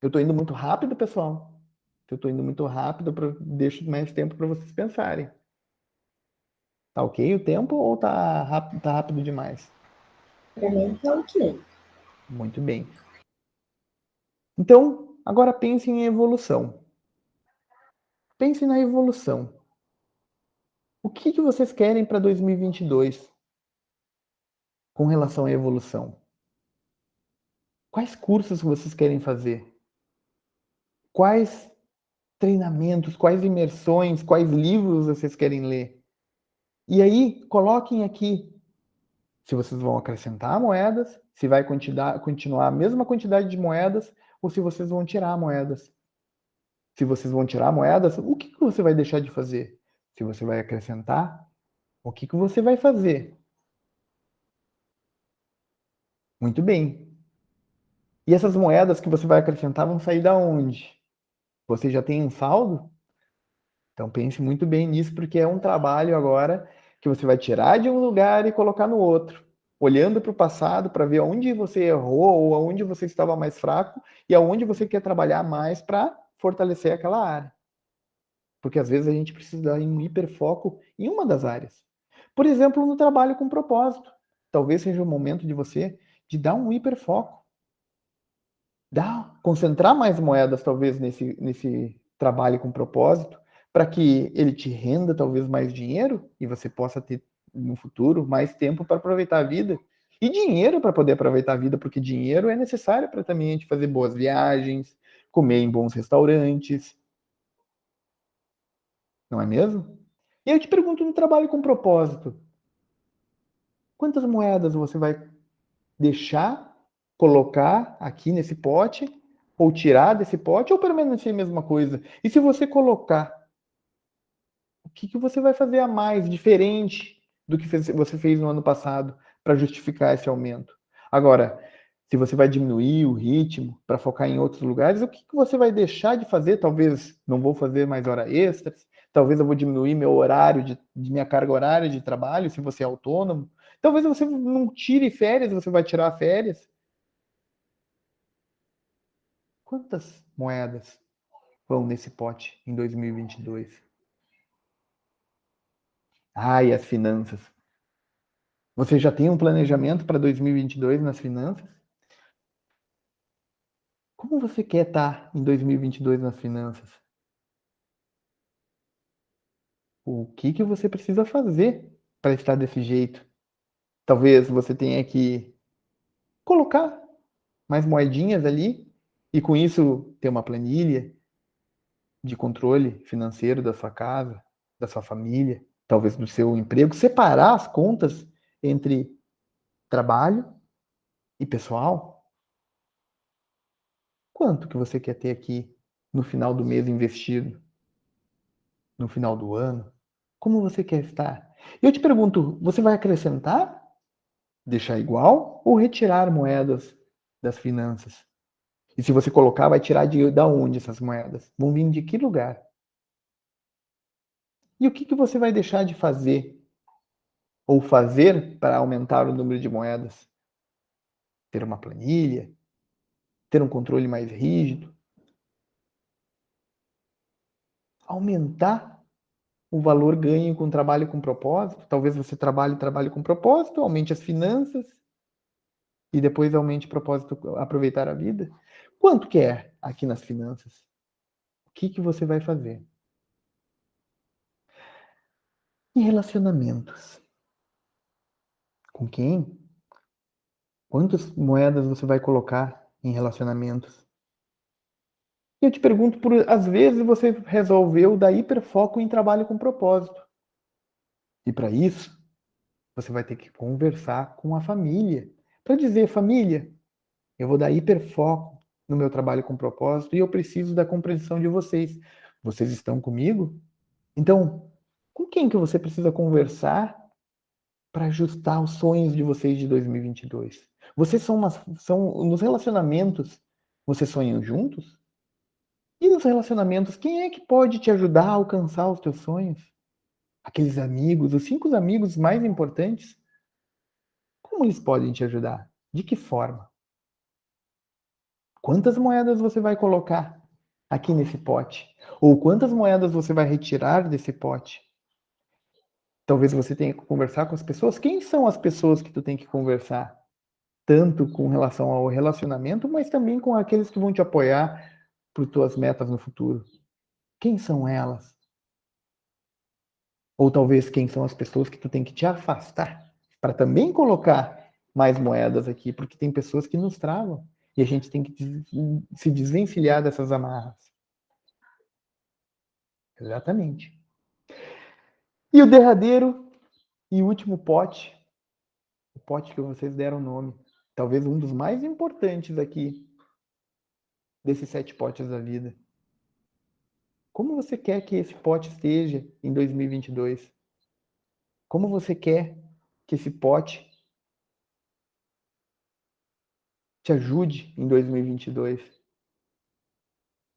B: Eu estou indo muito rápido, pessoal. Eu estou indo muito rápido, deixo mais tempo para vocês pensarem. Tá ok o tempo ou tá rápido demais?
A: Para mim tá ok.
B: Muito bem. Então, agora pense em evolução. Pense na evolução. O que vocês querem para 2022 com relação à evolução? Quais cursos vocês querem fazer? Quais treinamentos, quais imersões, quais livros vocês querem ler? E aí, coloquem aqui se vocês vão acrescentar moedas, se vai continuar a mesma quantidade de moedas, ou se vocês vão tirar moedas. Se vocês vão tirar moedas, o que você vai deixar de fazer? Se você vai acrescentar, o que você vai fazer? Muito bem. E essas moedas que você vai acrescentar vão sair da onde? Você já tem um saldo? Então pense muito bem nisso, porque é um trabalho agora que você vai tirar de um lugar e colocar no outro, olhando para o passado para ver onde você errou ou onde você estava mais fraco e aonde você quer trabalhar mais para fortalecer aquela área. Porque às vezes a gente precisa dar um hiperfoco em uma das áreas. Por exemplo, no trabalho com propósito. Talvez seja o momento de você de dar um hiperfoco. Concentrar mais moedas, talvez, nesse trabalho com propósito, para que ele te renda talvez mais dinheiro e você possa ter no futuro mais tempo para aproveitar a vida. E dinheiro para poder aproveitar a vida, porque dinheiro é necessário para também a gente fazer boas viagens, comer em bons restaurantes. Não é mesmo? E eu te pergunto, no trabalho com propósito, quantas moedas você vai deixar, colocar aqui nesse pote, ou tirar desse pote, ou permanecer a mesma coisa? E se você colocar, o que você vai fazer a mais, diferente do que você fez no ano passado, para justificar esse aumento? Agora, se você vai diminuir o ritmo para focar em outros lugares, o que você vai deixar de fazer? Talvez não vou fazer mais horas extras, talvez eu vou diminuir meu horário, de minha carga horária de trabalho, se você é autônomo. Talvez você não tire férias, você vai tirar férias. Quantas moedas vão nesse pote em 2022? E as finanças. Você já tem um planejamento para 2022 nas finanças? Como você quer estar em 2022 nas finanças? O que você precisa fazer para estar desse jeito? Talvez você tenha que colocar mais moedinhas ali e com isso ter uma planilha de controle financeiro da sua casa, da sua família, talvez do seu emprego, separar as contas entre trabalho e pessoal. Quanto que você quer ter aqui no final do mês investido? No final do ano? Como você quer estar? Eu te pergunto, você vai acrescentar? Deixar igual ou retirar moedas das finanças? E se você colocar, vai tirar da onde essas moedas? Vão vir de que lugar? E o que você vai deixar de fazer ou fazer para aumentar o número de moedas? Ter uma planilha? Ter um controle mais rígido? Aumentar o valor ganho com trabalho com propósito? Talvez você trabalhe com propósito, aumente as finanças e depois aumente o propósito, aproveitar a vida. Quanto que é aqui nas finanças? O que você vai fazer? E relacionamentos? Com quem? Quantas moedas você vai colocar em relacionamentos? E eu te pergunto, às vezes você resolveu dar hiperfoco em trabalho com propósito. E para isso, você vai ter que conversar com a família. Para dizer, família, eu vou dar hiperfoco no meu trabalho com propósito e eu preciso da compreensão de vocês. Vocês estão comigo? Então, com quem que você precisa conversar para ajustar os sonhos de vocês de 2022? Vocês são nos relacionamentos, vocês sonham juntos? E nos relacionamentos, quem é que pode te ajudar a alcançar os teus sonhos? Aqueles amigos, os 5 amigos mais importantes? Como eles podem te ajudar? De que forma? Quantas moedas você vai colocar aqui nesse pote? Ou quantas moedas você vai retirar desse pote? Talvez você tenha que conversar com as pessoas. Quem são as pessoas que tu tem que conversar? Tanto com relação ao relacionamento, mas também com aqueles que vão te apoiar para tuas metas no futuro. Quem são elas? Ou talvez quem são as pessoas que tu tem que te afastar para também colocar mais moedas aqui, porque tem pessoas que nos travam e a gente tem que se desvencilhar dessas amarras. Exatamente. E o derradeiro e último pote, o pote que vocês deram nome, talvez um dos mais importantes aqui desses 7 potes da vida. Como você quer que esse pote esteja em 2022? Como você quer que esse pote te ajude em 2022?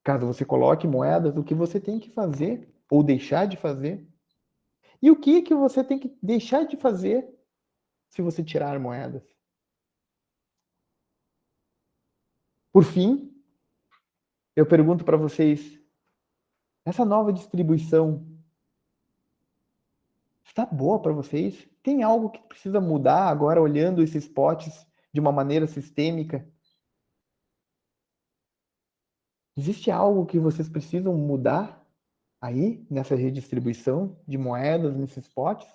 B: Caso você coloque moedas, o que você tem que fazer ou deixar de fazer? E o que você tem que deixar de fazer se você tirar moedas? Por fim, eu pergunto para vocês, essa nova distribuição está boa para vocês? Tem algo que precisa mudar agora, olhando esses potes de uma maneira sistêmica? Existe algo que vocês precisam mudar aí, nessa redistribuição de moedas, nesses potes?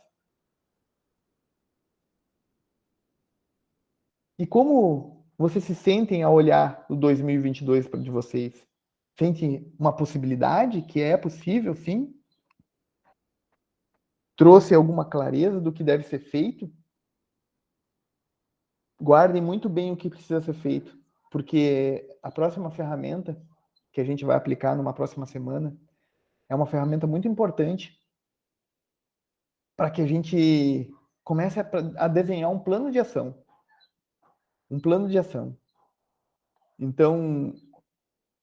B: E como vocês se sentem ao olhar o 2022 de vocês? Sentem uma possibilidade que é possível, sim? Trouxe alguma clareza do que deve ser feito? Guardem muito bem o que precisa ser feito, porque a próxima ferramenta que a gente vai aplicar numa próxima semana é uma ferramenta muito importante para que a gente comece a desenhar um plano de ação. Um plano de ação. Então,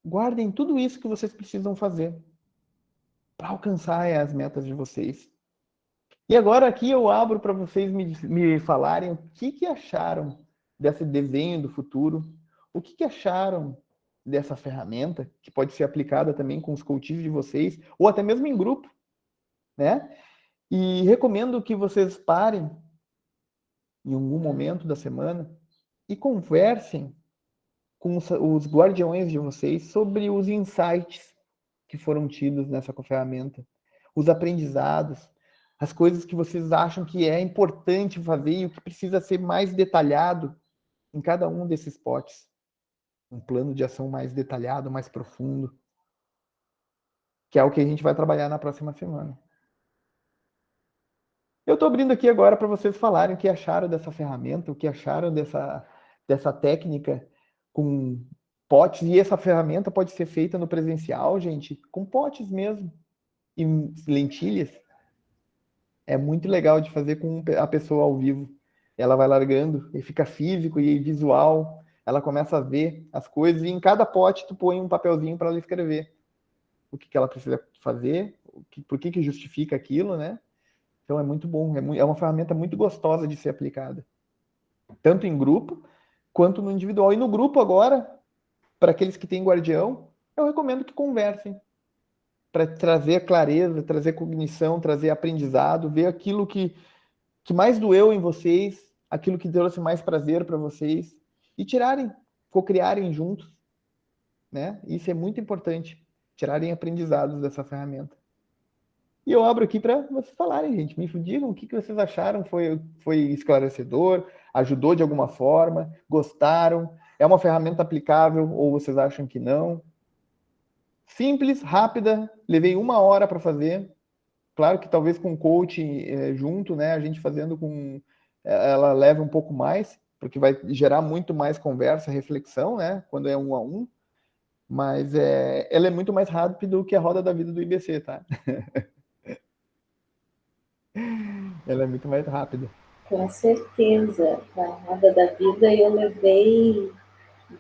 B: guardem tudo isso que vocês precisam fazer para alcançar as metas de vocês. E agora aqui eu abro para vocês me falarem o que acharam desse desenho do futuro, o que acharam dessa ferramenta, que pode ser aplicada também com os coaches de vocês, ou até mesmo em grupo, né? E recomendo que vocês parem em algum momento da semana e conversem com os guardiões de vocês sobre os insights que foram tidos nessa ferramenta, os aprendizados, as coisas que vocês acham que é importante fazer e o que precisa ser mais detalhado em cada um desses potes. Um plano de ação mais detalhado, mais profundo, que é o que a gente vai trabalhar na próxima semana. Eu estou abrindo aqui agora para vocês falarem o que acharam dessa ferramenta, o que acharam dessa técnica com potes, e essa ferramenta pode ser feita no presencial, gente, com potes mesmo, e lentilhas. É muito legal de fazer com a pessoa ao vivo. Ela vai largando, e fica físico e visual, ela começa a ver as coisas, e em cada pote tu põe um papelzinho para ela escrever o que ela precisa fazer, por que justifica aquilo, né? Então é muito bom, é uma ferramenta muito gostosa de ser aplicada. Tanto em grupo, quanto no individual. E no grupo agora, para aqueles que têm guardião, eu recomendo que conversem. Para trazer clareza, trazer cognição, trazer aprendizado, ver aquilo que mais doeu em vocês, aquilo que trouxe mais prazer para vocês, e tirarem, co-criarem juntos. Né? Isso é muito importante, tirarem aprendizados dessa ferramenta. E eu abro aqui para vocês falarem, gente. Me digam o que vocês acharam. Foi esclarecedor? Ajudou de alguma forma? Gostaram? É uma ferramenta aplicável ou vocês acham que não? Simples, rápida. Levei 1 hora para fazer. Claro que talvez com o coach junto, né? A gente fazendo com... Ela leva um pouco mais, porque vai gerar muito mais conversa, reflexão, né? Quando é 1 a 1. Mas ela é muito mais rápida do que a roda da vida do IBC, tá? Ela é muito mais rápida.
A: Com certeza. A roda da vida eu levei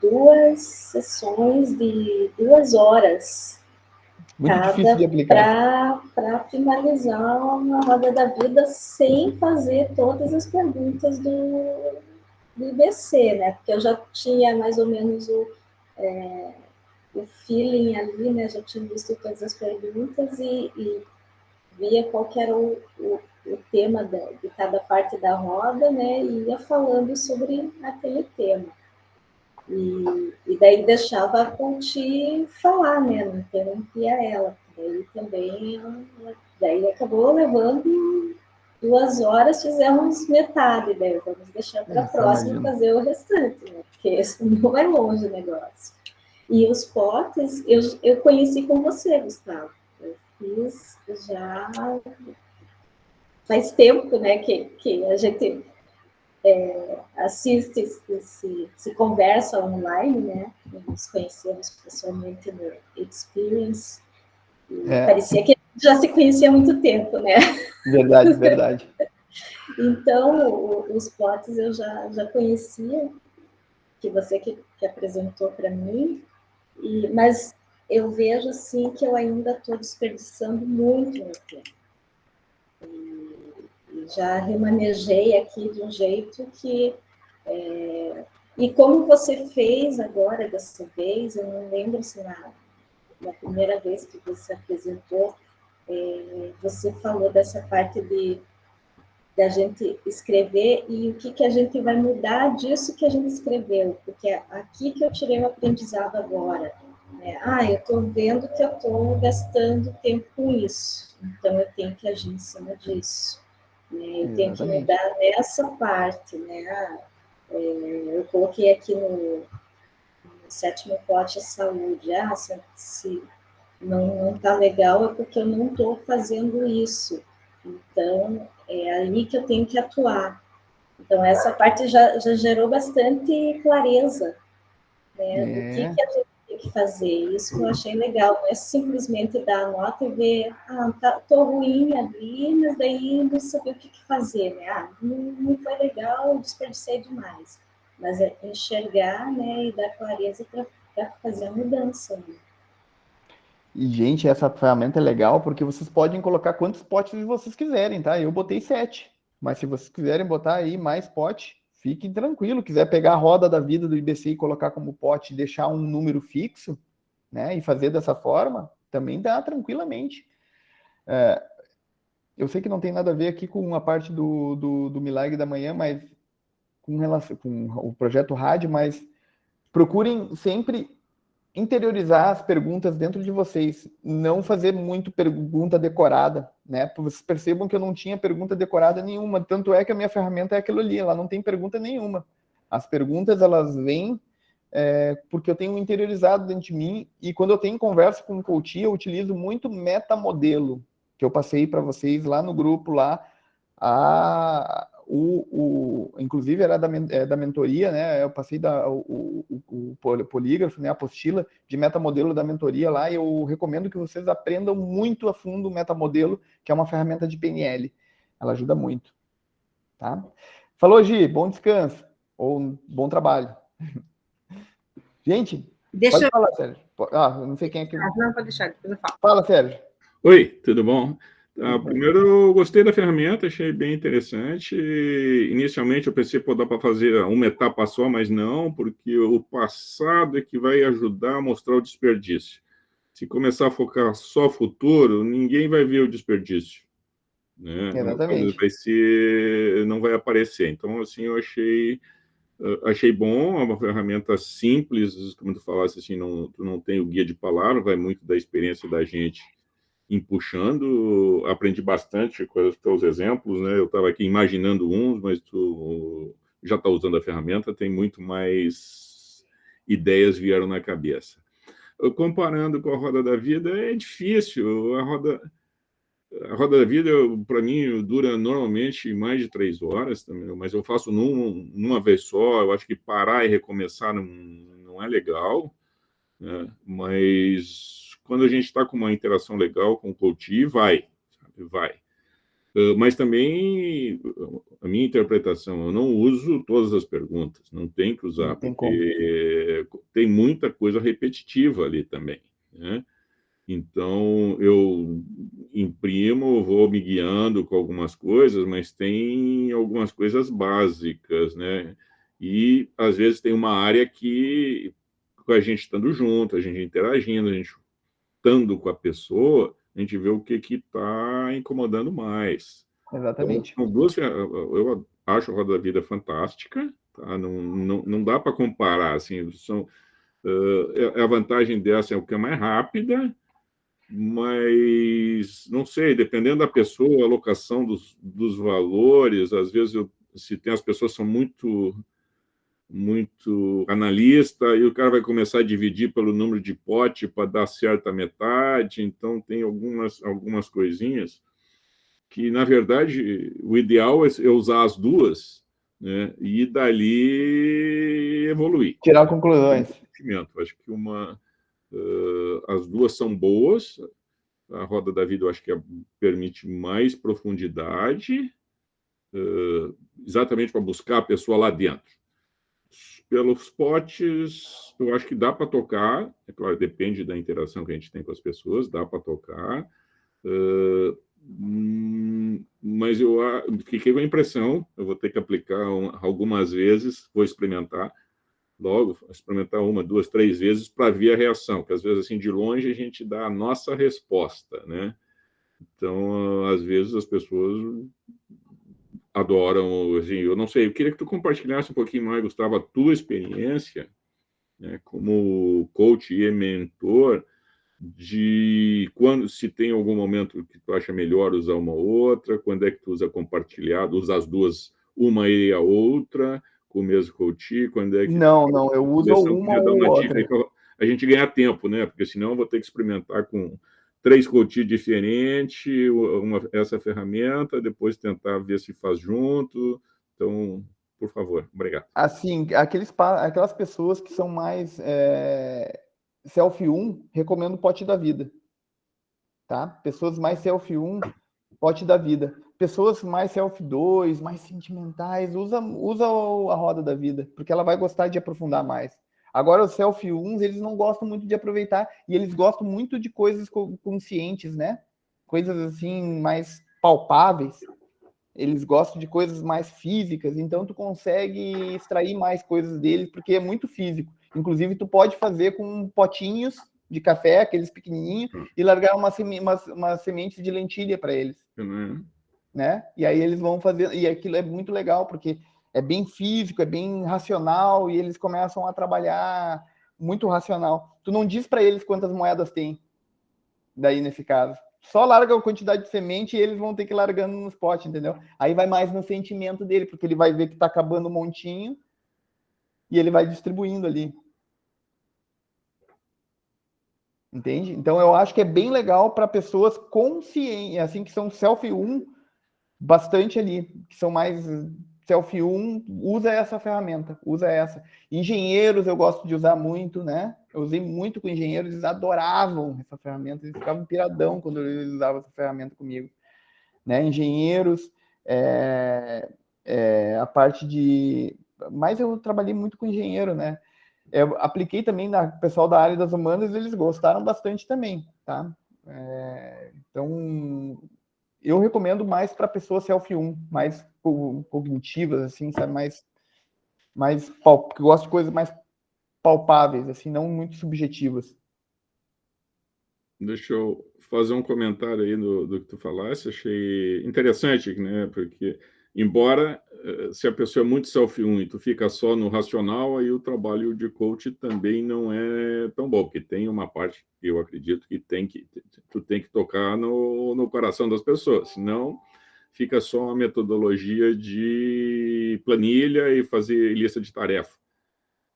A: 2 sessões de 2 horas
B: muito difícil de aplicar
A: para finalizar uma roda da vida sem fazer todas as perguntas do IBC, né? Porque eu já tinha mais ou menos o feeling ali, né? Já tinha visto todas as perguntas e via qual que era o tema de cada parte da roda, né? E ia falando sobre aquele tema. E daí deixava a Conti falar, né? Não interrompia ela. Daí acabou levando 2 horas, fizemos metade, daí vamos deixar para a próxima fazer o restante, né? Porque esse não é longe o negócio. E os potes, eu conheci com você, Gustavo. Eu fiz já faz tempo, né, que a gente assiste, se conversa online, né? Nos conhecemos pessoalmente no Experience. Parecia que já se conhecia há muito tempo, né?
B: Verdade, verdade.
A: Então, os potes eu já conhecia, que você que apresentou para mim, mas eu vejo, assim, que eu ainda estou desperdiçando muito meu tempo. E já remanejei aqui de um jeito que... E como você fez agora, dessa vez, eu não lembro se na primeira vez que você apresentou, você falou dessa parte da gente escrever e o que a gente vai mudar disso que a gente escreveu, porque é aqui que eu tirei o aprendizado agora. Né? Eu estou vendo que eu estou gastando tempo com isso, então eu tenho que agir em cima disso. Né? Eu tenho que mudar nessa parte. Né? Eu coloquei aqui no 7º pote a saúde. Se não está legal é porque eu não estou fazendo isso. Então, é aí que eu tenho que atuar. Então, essa parte já gerou bastante clareza, né, do que a gente tem que fazer. Isso que eu achei legal, não é simplesmente dar a nota e ver, tô ruim ali, mas daí não saber o que fazer, né? Não foi legal, desperdicei demais. Mas é enxergar, né, e dar clareza para fazer a mudança, né?
B: E, gente, essa ferramenta é legal porque vocês podem colocar quantos potes vocês quiserem, tá? Eu botei 7, mas se vocês quiserem botar aí mais pote, fiquem tranquilo. Quiser pegar a roda da vida do IBC e colocar como pote e deixar um número fixo, né? E fazer dessa forma, também dá tranquilamente. Eu sei que não tem nada a ver aqui com a parte do Milagre da Manhã, mas com relação com o projeto Rádio, mas procurem sempre interiorizar as perguntas dentro de vocês, não fazer muito pergunta decorada, né? Vocês percebam que eu não tinha pergunta decorada nenhuma, tanto é que a minha ferramenta é aquilo ali, ela não tem pergunta nenhuma. As perguntas, elas vêm porque eu tenho interiorizado dentro de mim, e quando eu tenho conversa com o coach, eu utilizo muito metamodelo, que eu passei para vocês lá no grupo, lá, inclusive era da mentoria, né? Eu passei o polígrafo, né? A apostila de metamodelo da mentoria lá, e eu recomendo que vocês aprendam muito a fundo o metamodelo, que é uma ferramenta de PNL. Ela ajuda muito, tá? Falou, Gi, bom descanso, ou bom trabalho. Gente, pode falar, Sérgio. Eu não sei quem é que...
E: Não, pode deixar, depois eu falo.
B: Fala, Sérgio.
C: Oi, tudo bom? Primeiro, eu gostei da ferramenta, achei bem interessante. Inicialmente, eu pensei, pô, dá para fazer uma etapa só, mas não, porque o passado é que vai ajudar a mostrar o desperdício. Se começar a focar só futuro, ninguém vai ver o desperdício, né?
B: Exatamente.
C: Não vai aparecer. Então, assim, eu achei bom, é uma ferramenta simples, como tu falasse, assim, tu não tem o guia de palavra, vai muito da experiência da gente em puxando, aprendi bastante com os teus exemplos, né? Eu estava aqui imaginando uns, mas tu já está usando a ferramenta, tem muito mais ideias vieram na cabeça. Comparando com a Roda da Vida, é difícil. A Roda da Vida, para mim, dura normalmente mais de 3 horas, também, mas eu faço numa vez só. Eu acho que parar e recomeçar não é legal, né? Mas quando a gente está com uma interação legal com o coach, vai. Mas também, a minha interpretação, eu não uso todas as perguntas, não tem que usar, porque tem muita coisa repetitiva ali também, né? Então, eu imprimo, vou me guiando com algumas coisas, mas tem algumas coisas básicas, né? E, às vezes, tem uma área que, com a gente estando junto, a gente interagindo, a gente estando com a pessoa, a gente vê o que está incomodando mais.
B: Exatamente.
C: Então, eu acho a Roda da Vida fantástica, tá? Não dá para comparar, assim, a vantagem dessa é o que é mais rápida, mas, não sei, dependendo da pessoa, a alocação dos valores, às vezes, se tem as pessoas que são muito analista, e o cara vai começar a dividir pelo número de pote para dar certa metade, então tem algumas coisinhas que, na verdade, o ideal é usar as duas, né, e dali evoluir.
B: Tirar conclusões.
C: Acho que as duas são boas. A Roda da Vida, eu acho que permite mais profundidade, exatamente para buscar a pessoa lá dentro. Pelos potes, eu acho que dá para tocar, é claro, depende da interação que a gente tem com as pessoas, dá para tocar, mas eu fiquei com a impressão, eu vou ter que aplicar algumas vezes, vou experimentar, logo, experimentar 1, 2, 3 vezes para ver a reação, porque às vezes, assim, de longe, a gente dá a nossa resposta, né? Então, às vezes, as pessoas adoram, assim, eu não sei, eu queria que tu compartilhasse um pouquinho mais, Gustavo, a tua experiência, né, como coach e mentor, de quando, se tem algum momento que tu acha melhor usar uma ou outra, quando é que tu usa compartilhado, usa as duas, uma e a outra, com o mesmo coach, quando é que...
B: Não, eu uso uma ou outra.
C: A gente ganha tempo, né? Porque senão eu vou ter que experimentar com 3 coaches diferentes, essa ferramenta, depois tentar ver se faz junto. Então, por favor, obrigado.
B: Assim, aquelas pessoas que são mais self 1, recomendo o Pote da Vida. Tá? Pessoas mais self 1, Pote da Vida. Pessoas mais self 2, mais sentimentais, usa a Roda da Vida, porque ela vai gostar de aprofundar mais. Agora, os self 1s, eles não gostam muito de aproveitar, e eles gostam muito de coisas conscientes, né? Coisas, assim, mais palpáveis. Eles gostam de coisas mais físicas, então tu consegue extrair mais coisas deles, porque é muito físico. Inclusive, tu pode fazer com potinhos de café, aqueles pequenininhos, e largar umas sementes de lentilha para eles. Né? E aí eles vão fazer, e aquilo é muito legal, porque é bem físico, é bem racional, e eles começam a trabalhar muito racional. Tu não diz para eles quantas moedas tem, daí nesse caso. Só larga a quantidade de semente e eles vão ter que ir largando nos potes, entendeu? Aí vai mais no sentimento dele, porque ele vai ver que tá acabando um montinho e ele vai distribuindo ali. Entende? Então eu acho que é bem legal para pessoas conscientes, assim, que são self-1 bastante ali, que são mais self-1, usa essa ferramenta, usa essa. Engenheiros eu gosto de usar muito, né? Eu usei muito com engenheiros, eles adoravam essa ferramenta, eles ficavam piradão quando eles usavam essa ferramenta comigo. Né? Engenheiros, a parte de... Mas eu trabalhei muito com engenheiro, né? Eu apliquei também na pessoal da área das humanas, eles gostaram bastante também, tá? Então, eu recomendo mais para pessoas self-1, mais cognitivas, assim, sabe? Que gosto de coisas mais palpáveis, assim, não muito subjetivas.
C: Deixa eu fazer um comentário aí do que tu falaste, achei interessante, né? Porque, embora, se a pessoa é muito self-1 e tu fica só no racional, aí o trabalho de coach também não é tão bom, porque tem uma parte que eu acredito que tu tem que tocar no coração das pessoas, senão fica só uma metodologia de planilha e fazer lista de tarefa.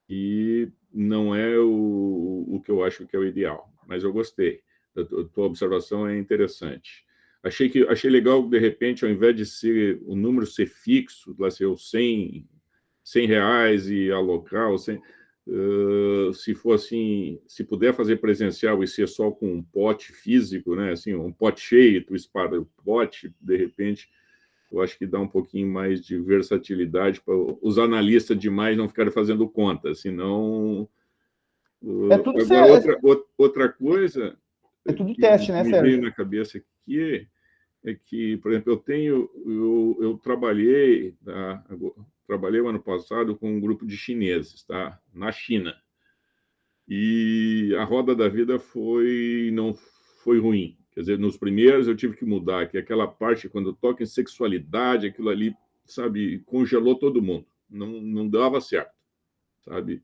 C: E não é o que eu acho que é o ideal, mas eu gostei. A tua observação é interessante. Achei legal, de repente, ao invés de ser o número ser fixo, lá ser o 100 reais e alocar, se for assim, se puder fazer presencial e ser só com um pote físico, né, assim, um pote cheio, tu espalha o pote, de repente, eu acho que dá um pouquinho mais de versatilidade para os analistas demais não ficarem fazendo conta, senão...
B: É tudo
C: Agora, outra coisa
B: é tudo
C: que
B: teste, né,
C: me
B: Sérgio?
C: veio na cabeça aqui é que, por exemplo, eu trabalhei, tá? Trabalhei o ano passado com um grupo de chineses, tá? Na China. E a roda da vida não foi ruim. Quer dizer, nos primeiros eu tive que mudar, que aquela parte, quando toca em sexualidade, aquilo ali, sabe, congelou todo mundo. Não dava certo, sabe?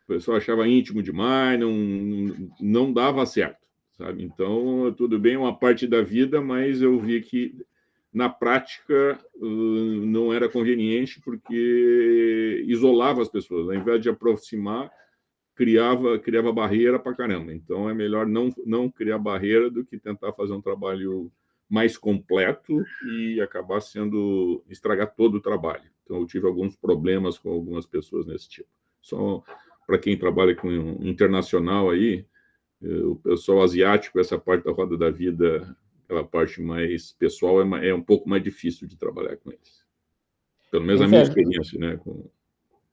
C: O pessoal achava íntimo demais, não dava certo, sabe? Então, tudo bem, uma parte da vida, mas eu vi que, na prática, não era conveniente, porque isolava as pessoas. Ao invés de aproximar, criava barreira para caramba. Então, é melhor não criar barreira do que tentar fazer um trabalho mais completo e acabar estragar todo o trabalho. Então, eu tive alguns problemas com algumas pessoas nesse tipo. Só para quem trabalha com internacional aí, o pessoal asiático, essa parte da roda da vida, aquela parte mais pessoal, é um pouco mais difícil de trabalhar com eles. Pelo menos a minha experiência, né?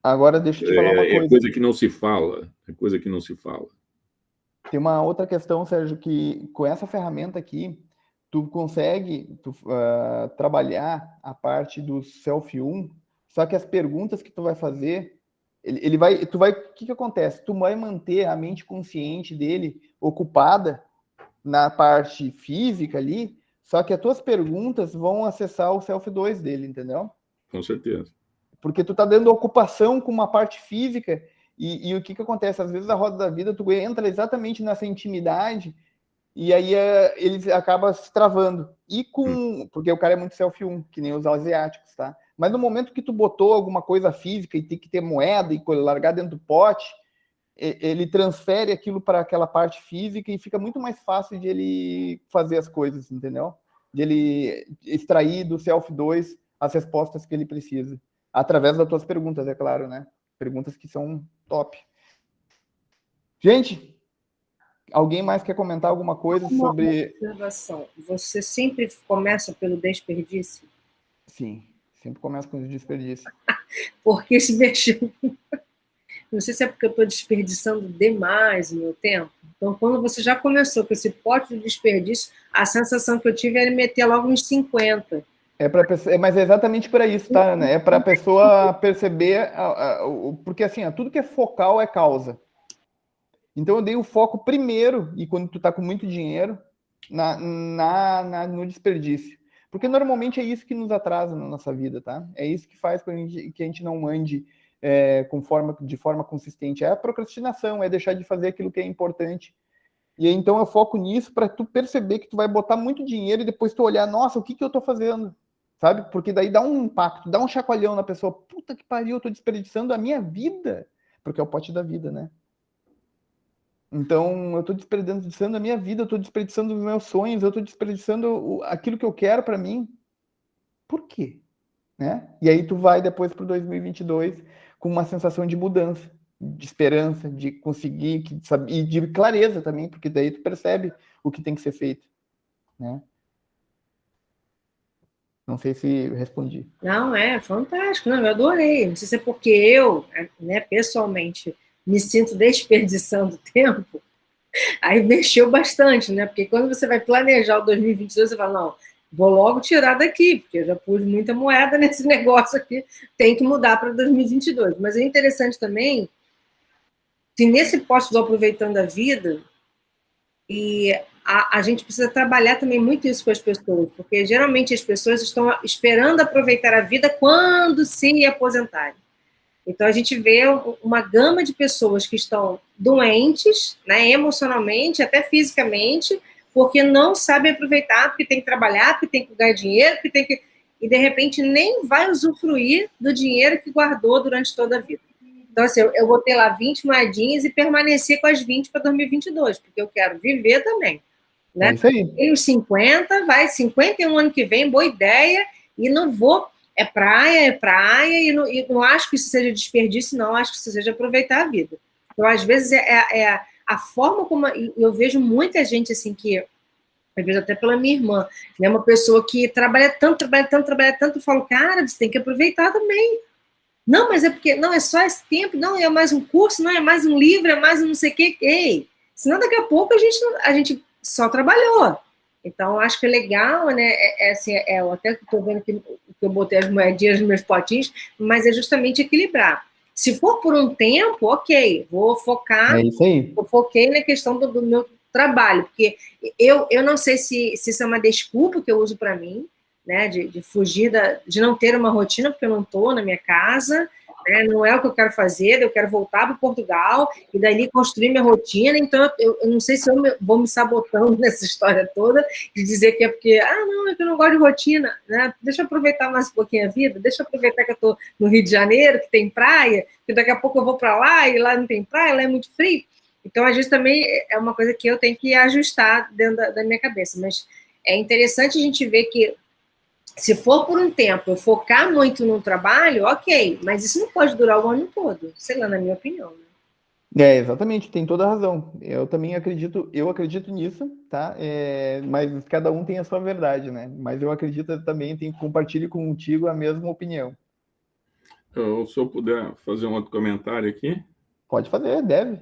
B: Agora deixa eu te falar uma coisa.
C: É coisa que não se fala. É coisa que não se fala.
B: Tem uma outra questão, Sérgio, que com essa ferramenta aqui, tu consegue trabalhar a parte do self-1, só que as perguntas que tu vai fazer, o que acontece? Tu vai manter a mente consciente dele ocupada na parte física ali, só que as tuas perguntas vão acessar o self-2 dele, entendeu?
C: Com certeza.
B: Porque tu tá dando ocupação com uma parte física e o que acontece? Às vezes a roda da vida, tu entra exatamente nessa intimidade e aí ele acaba se travando. Porque o cara é muito self-1, que nem os asiáticos, tá? Mas no momento que tu botou alguma coisa física e tem que ter moeda e largar dentro do pote, ele transfere aquilo para aquela parte física e fica muito mais fácil de ele fazer as coisas, entendeu? De ele extrair do self-2 as respostas que ele precisa. Através das tuas perguntas, é claro, né? Perguntas que são top. Gente, alguém mais quer comentar alguma coisa sobre...
E: Observação. Você sempre começa pelo desperdício?
B: Sim, sempre começa com o desperdício.
E: Porque se mexeu... Não sei se é porque eu estou desperdiçando demais o meu tempo. Então, quando você já começou com esse pote de desperdício, a sensação que eu tive era meter logo uns 50.
B: Mas é exatamente para isso, tá, né? É para a pessoa perceber, porque assim, tudo que é focal é causa. Então eu dei o foco primeiro, e quando tu tá com muito dinheiro, no desperdício. Porque normalmente é isso que nos atrasa na nossa vida, tá? É isso que faz com que a gente não ande de forma consistente. É a procrastinação, é deixar de fazer aquilo que é importante. E aí, então eu foco nisso para tu perceber que tu vai botar muito dinheiro e depois tu olhar, nossa, o que eu tô fazendo? Sabe? Porque daí dá um impacto, dá um chacoalhão na pessoa. Puta que pariu, eu tô desperdiçando a minha vida. Porque é o pote da vida, né? Então, eu tô desperdiçando a minha vida, eu tô desperdiçando os meus sonhos, eu tô desperdiçando aquilo que eu quero para mim. Por quê? Né? E aí tu vai depois pro 2022 com uma sensação de mudança, de esperança, de conseguir, e de clareza também, porque daí tu percebe o que tem que ser feito, né? Não sei se respondi.
E: Não, é fantástico, não, eu adorei. Não sei se é porque eu, né, pessoalmente, me sinto desperdiçando tempo, aí mexeu bastante, né? Porque quando você vai planejar o 2022, você fala, não, vou logo tirar daqui, porque eu já pus muita moeda nesse negócio aqui, tem que mudar para 2022. Mas é interessante também, que nesse posto do Aproveitando a Vida, e a gente precisa trabalhar também muito isso com as pessoas, porque geralmente as pessoas estão esperando aproveitar a vida quando se aposentarem. Então, a gente vê uma gama de pessoas que estão doentes, né, emocionalmente, até fisicamente, porque não sabem aproveitar, porque tem que trabalhar, porque tem que ganhar dinheiro, porque tem que... E, de repente, nem vai usufruir do dinheiro que guardou durante toda a vida. Então, assim, eu vou ter lá 20 moedinhas e permanecer com as 20 para 2022, porque eu quero viver também. Né?
B: É isso aí.
E: Tenho 50, vai 51 ano que vem, boa ideia, e não vou... É praia, e não acho que isso seja desperdício, não, acho que isso seja aproveitar a vida. Então, às vezes, a forma como... Eu vejo muita gente, assim, que... Eu vejo até pela minha irmã, né, uma pessoa que trabalha tanto, eu falo, cara, você tem que aproveitar também. Não, mas é porque... Não, é só esse tempo, não, é mais um curso, não, é mais um livro, é mais um não sei o quê. Ei, senão daqui a pouco a gente só trabalhou. Então, acho que é legal, né? Assim, eu até estou vendo que eu botei as moedinhas nos meus potinhos, mas é justamente equilibrar. Se for por um tempo, ok, vou focar,
B: É isso aí.
E: eu foquei na questão do meu trabalho, porque eu não sei se isso é uma desculpa que eu uso para mim, né? De fugir, de não ter uma rotina, porque eu não estou na minha casa, né, não é o que eu quero fazer, eu quero voltar para Portugal e dali construir minha rotina, então eu não sei se eu vou me sabotando nessa história toda, de dizer que é porque, não, é que eu não gosto de rotina, né, deixa eu aproveitar mais um pouquinho a vida, deixa eu aproveitar que eu estou no Rio de Janeiro, que tem praia, que daqui a pouco eu vou para lá e lá não tem praia, lá é muito frio, então às vezes também é uma coisa que eu tenho que ajustar dentro da minha cabeça, mas é interessante a gente ver que se for por um tempo eu focar muito no trabalho, ok, mas isso não pode durar o ano todo, sei lá, na minha opinião. Né?
B: Exatamente, tem toda a razão. Eu também acredito nisso, tá? Mas cada um tem a sua verdade, né? Mas eu acredito também, compartilho contigo a mesma opinião.
C: Se eu puder fazer um outro comentário aqui.
B: Pode fazer, deve.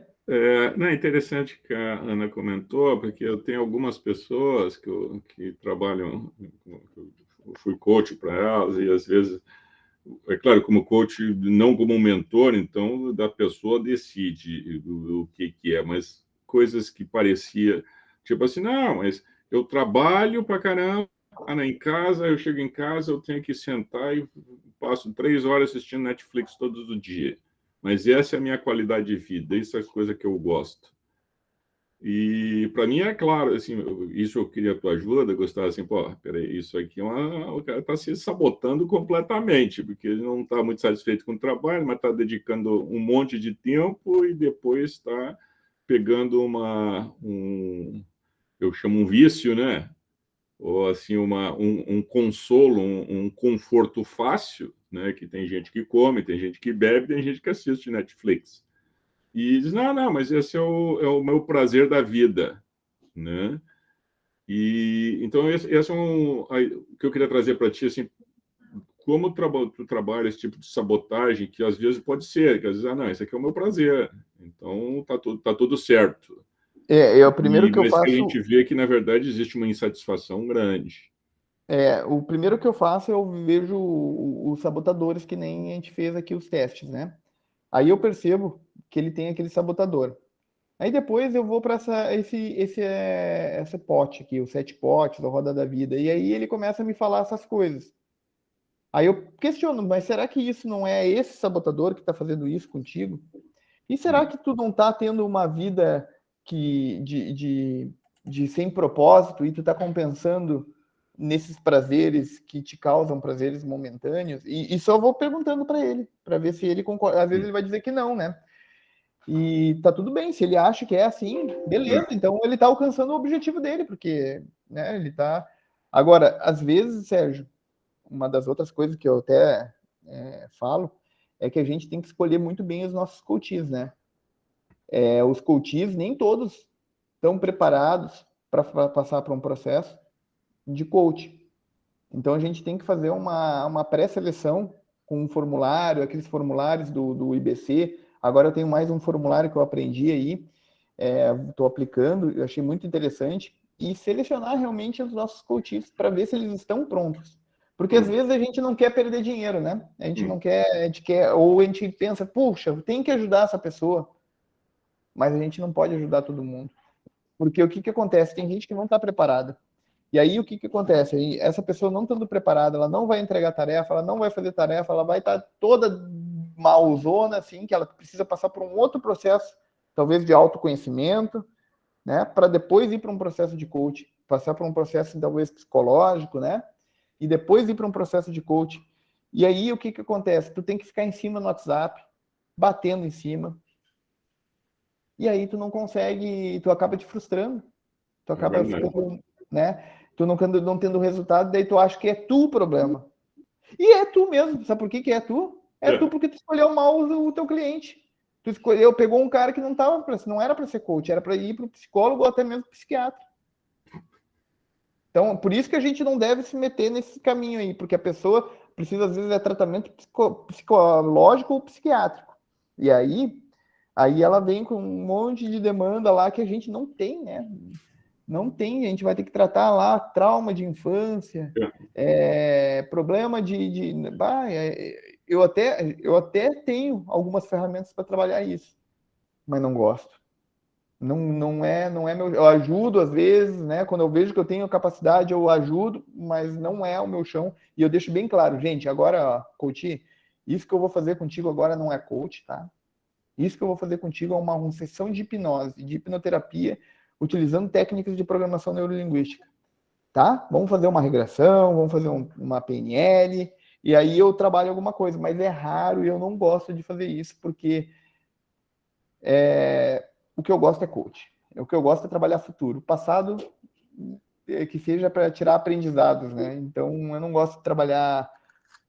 C: Não, é interessante que a Ana comentou, porque eu tenho algumas pessoas que trabalham, eu fui coach para elas, e às vezes, é claro, como coach, não como mentor, então da pessoa decide o que é, mas coisas que parecia, tipo assim, não, mas eu trabalho para caramba, em casa, eu chego em casa, eu tenho que sentar e passo 3 horas assistindo Netflix todos os dias. Mas essa é a minha qualidade de vida, isso é as coisas que eu gosto. E para mim é claro, assim, isso eu queria a tua ajuda, gostar assim, pô, peraí, isso aqui o cara está se sabotando completamente, porque ele não está muito satisfeito com o trabalho, mas está dedicando um monte de tempo e depois está pegando eu chamo um vício, né? Ou assim, um consolo, um conforto fácil, né? Que tem gente que come, tem gente que bebe, tem gente que assiste Netflix. E diz, não, mas esse é o meu prazer da vida, né? E então esse é o que eu queria trazer para ti, assim, como tu trabalha esse tipo de sabotagem, que às vezes pode ser, que às vezes, não, esse aqui é o meu prazer, então tá tudo certo.
B: O primeiro que eu faço...
C: Mas que a gente vê que, na verdade, existe uma insatisfação grande.
B: O primeiro que eu faço, eu vejo os sabotadores, que nem a gente fez aqui os testes, né? Aí eu percebo que ele tem aquele sabotador. Aí depois eu vou para esse pote aqui, os 7 potes, a roda da vida. E aí ele começa a me falar essas coisas. Aí eu questiono, mas será que isso não é esse sabotador que está fazendo isso contigo? E será que tu não está tendo uma vida de sem propósito e tu está compensando nesses prazeres que te causam prazeres momentâneos? E só vou perguntando para ele, para ver se ele concorda. Às vezes ele vai dizer que não, né? E tá tudo bem, se ele acha que é assim, beleza, então ele tá alcançando o objetivo dele, porque, né, ele tá... Agora, às vezes, Sérgio, uma das outras coisas que eu até falo, é que a gente tem que escolher muito bem os nossos coaches, né? Os coaches, nem todos estão preparados para passar por um processo de coach. Então, a gente tem que fazer uma pré-seleção com um formulário, aqueles formulários do IBC. Agora eu tenho mais um formulário que eu aprendi aí, estou aplicando, eu achei muito interessante, e selecionar realmente os nossos coaches para ver se eles estão prontos. Porque às vezes a gente não quer perder dinheiro, né? A gente não quer, a gente quer, ou a gente pensa, puxa, tem que ajudar essa pessoa, mas a gente não pode ajudar todo mundo. Porque o que acontece? Tem gente que não está preparada. E aí o que acontece? Aí, essa pessoa não estando preparada, ela não vai entregar tarefa, ela não vai fazer tarefa, ela vai estar toda malzona, assim, que ela precisa passar por um outro processo, talvez de autoconhecimento, né? Para depois ir para um processo de coach, passar por um processo talvez psicológico, né? E depois ir para um processo de coach. E aí o que acontece? Tu tem que ficar em cima no WhatsApp, batendo em cima. E aí tu não consegue, tu acaba te frustrando. Tu acaba ficando, né? Tu não tendo resultado, daí tu acha que é tu o problema. E é tu mesmo. Sabe por que é tu? Tu porque tu escolheu mal o teu cliente. Tu escolheu, pegou um cara que não era para ser coach, era para ir para o psicólogo ou até mesmo psiquiatra. Então, por isso que a gente não deve se meter nesse caminho aí, porque a pessoa precisa, às vezes, de tratamento psicológico ou psiquiátrico. E aí ela vem com um monte de demanda lá que a gente não tem, né? Não tem, a gente vai ter que tratar lá trauma de infância, problema eu até tenho algumas ferramentas para trabalhar isso, mas não gosto. Não é meu. Eu ajudo às vezes, né? Quando eu vejo que eu tenho capacidade, eu ajudo, mas não é o meu chão. E eu deixo bem claro, gente, agora, ó, coach, isso que eu vou fazer contigo agora não é coach, tá? Isso que eu vou fazer contigo é uma sessão de hipnose, de hipnoterapia, utilizando técnicas de programação neurolinguística, tá? Vamos fazer uma regressão, vamos fazer uma PNL, e aí eu trabalho alguma coisa, mas é raro e eu não gosto de fazer isso, porque o que eu gosto é coach. O que eu gosto é trabalhar futuro. O passado, que seja para tirar aprendizados, né? Então, eu não gosto de trabalhar...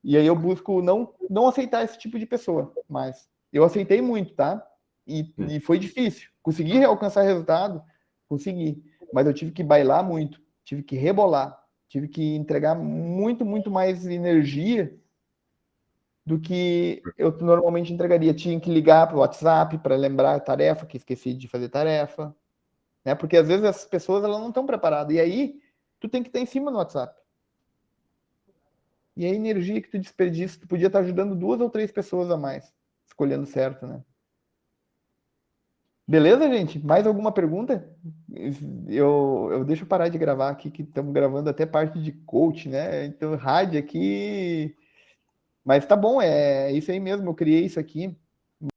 B: E aí eu busco não aceitar esse tipo de pessoa, mas eu aceitei muito, tá? E foi difícil. Consegui alcançar resultado? Consegui. Mas eu tive que bailar muito, tive que rebolar, tive que entregar muito, muito mais energia do que eu normalmente entregaria. Tinha que ligar para o WhatsApp para lembrar a tarefa, que esqueci de fazer tarefa, né? Porque às vezes essas pessoas elas não estão preparadas. E aí tu tem que estar em cima no WhatsApp. E a energia que tu desperdiça, tu podia estar ajudando 2 ou 3 pessoas a mais, escolhendo certo, né? Beleza, gente? Mais alguma pergunta? Eu deixo eu parar de gravar aqui, que estamos gravando até parte de coach, né? Então, rádio aqui... Mas tá bom, é isso aí mesmo, eu criei isso aqui